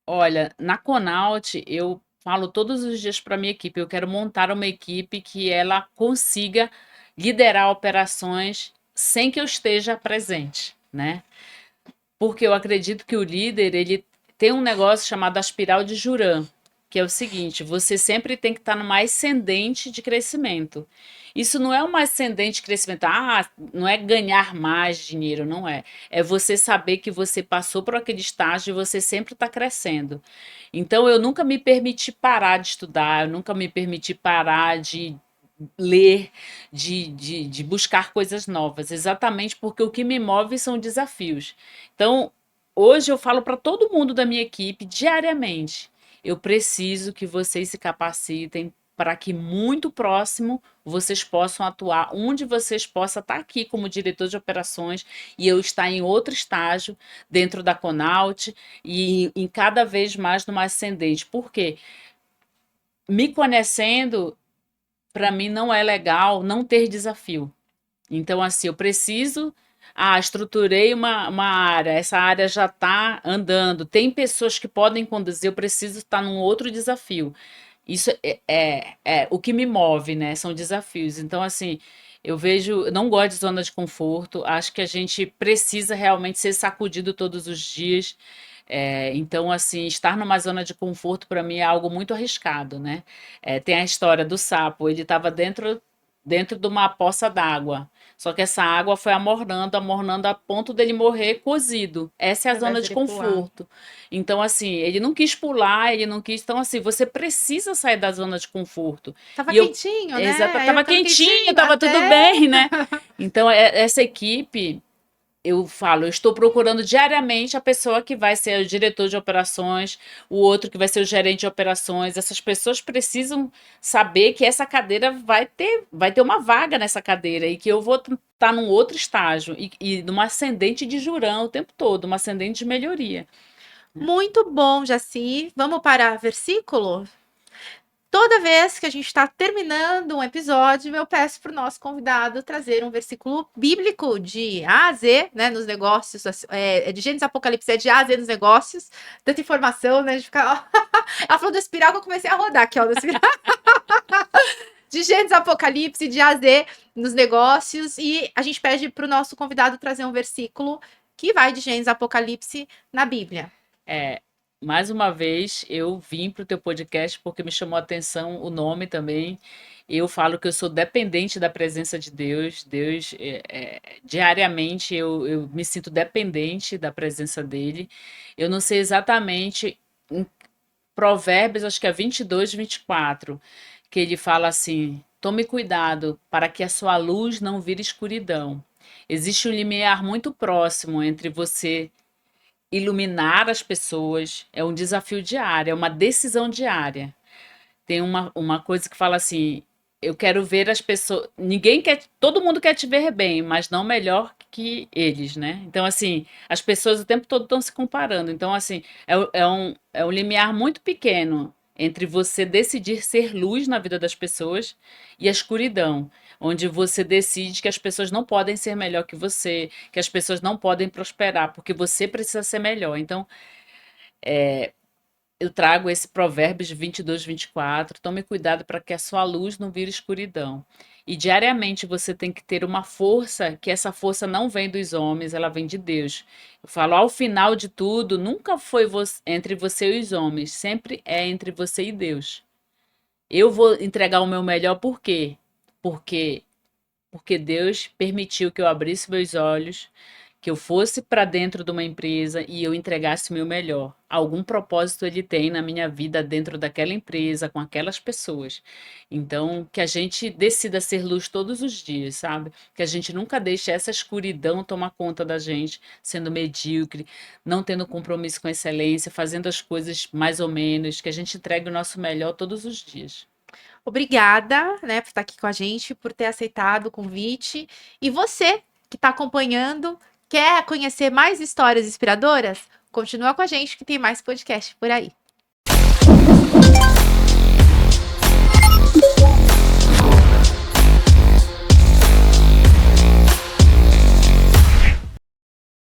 S2: Olha, na Conaut eu falo todos os dias para minha equipe, eu quero montar uma equipe que ela consiga liderar operações sem que eu esteja presente, né? Porque eu acredito que o líder, ele tem um negócio chamado a espiral de Juran, que é o seguinte, você sempre tem que estar numa ascendente de crescimento. Isso não é uma ascendente de crescimento, não é ganhar mais dinheiro, não é. É você saber que você passou por aquele estágio e você sempre está crescendo. Então, eu nunca me permiti parar de estudar, eu nunca me permiti parar de ler, de buscar coisas novas, exatamente porque o que me move são desafios. Então, hoje eu falo para todo mundo da minha equipe diariamente: eu preciso que vocês se capacitem para que muito próximo vocês possam atuar, onde vocês possam estar aqui como diretor de operações e eu estar em outro estágio dentro da Conaut e em cada vez mais numa ascendente. Por quê? Me conhecendo, para mim não é legal não ter desafio. Então, assim, eu preciso. Estruturei uma área, essa área já está andando. Tem pessoas que podem conduzir, eu preciso estar num outro desafio. Isso é o que me move, né? São desafios. Então, assim, eu vejo, eu não gosto de zona de conforto, acho que a gente precisa realmente ser sacudido todos os dias. Então, assim, estar numa zona de conforto para mim é algo muito arriscado, né? Tem a história do sapo, ele estava dentro de uma poça d'água. Só que essa água foi amornando, amornando a ponto dele morrer cozido. Essa é a
S1: Ao invés
S2: zona de
S1: dele pular.
S2: conforto. Então, assim, ele não quis pular, ele não quis. Então, assim, você precisa sair da zona de conforto.
S1: Tava
S2: E eu,
S1: quentinho, né?
S2: exato,
S1: Aí vai
S2: tava
S1: ficando
S2: quentinho,
S1: quentinho
S2: tava tudo
S1: até.
S2: bem, né? Então, essa equipe eu falo, eu estou procurando diariamente a pessoa que vai ser o diretor de operações, o outro que vai ser o gerente de operações. Essas pessoas precisam saber que essa cadeira vai ter uma vaga nessa cadeira e que eu vou estar num outro estágio e numa ascendente de jurão o tempo todo, uma ascendente de melhoria.
S1: Muito bom, Jaci. Vamos para versículo? Toda vez que a gente está terminando um episódio, eu peço para o nosso convidado trazer um versículo bíblico de A a Z, né, nos negócios, de Gênesis Apocalipse, é de A a Z nos negócios, tanta informação, né, a gente fica, ó. Ela falou do espiral que eu comecei a rodar aqui, ó, do espiral. De Gênesis Apocalipse, de A a Z nos negócios, e a gente pede para o nosso convidado trazer um versículo que vai de Gênesis Apocalipse na Bíblia.
S2: É, mais uma vez, eu vim para o teu podcast porque me chamou a atenção o nome também. Eu falo que eu sou dependente da presença de Deus. Deus, diariamente, eu me sinto dependente da presença dele. Eu não sei exatamente, em Provérbios, acho que é 22, 24, que ele fala assim: tome cuidado para que a sua luz não vire escuridão. Existe um limiar muito próximo entre você iluminar as pessoas, é um desafio diário, é uma decisão diária. Tem uma coisa que fala assim: eu quero ver as pessoas. Ninguém quer. Todo mundo quer te ver bem, mas não melhor que eles, né? Então, assim, as pessoas o tempo todo estão se comparando. Então, assim, é um limiar muito pequeno entre você decidir ser luz na vida das pessoas e a escuridão, onde você decide que as pessoas não podem ser melhor que você, que as pessoas não podem prosperar, porque você precisa ser melhor. Então, eu trago esse Provérbios 22, 24. Tome cuidado para que a sua luz não vire escuridão. E diariamente você tem que ter uma força, que essa força não vem dos homens, ela vem de Deus. Eu falo, ao final de tudo, nunca foi entre você e os homens, sempre é entre você e Deus. Eu vou entregar o meu melhor por quê? Porque porque Deus permitiu que eu abrisse meus olhos, que eu fosse para dentro de uma empresa e eu entregasse o meu melhor. Algum propósito ele tem na minha vida dentro daquela empresa, com aquelas pessoas. Então, que a gente decida ser luz todos os dias, sabe? Que a gente nunca deixe essa escuridão tomar conta da gente, sendo medíocre, não tendo compromisso com a excelência, fazendo as coisas mais ou menos, que a gente entregue o nosso melhor todos os dias.
S1: Obrigada, né, por estar aqui com a gente, por ter aceitado o convite. E você que está acompanhando, quer conhecer mais histórias inspiradoras? Continua com a gente que tem mais podcast por aí.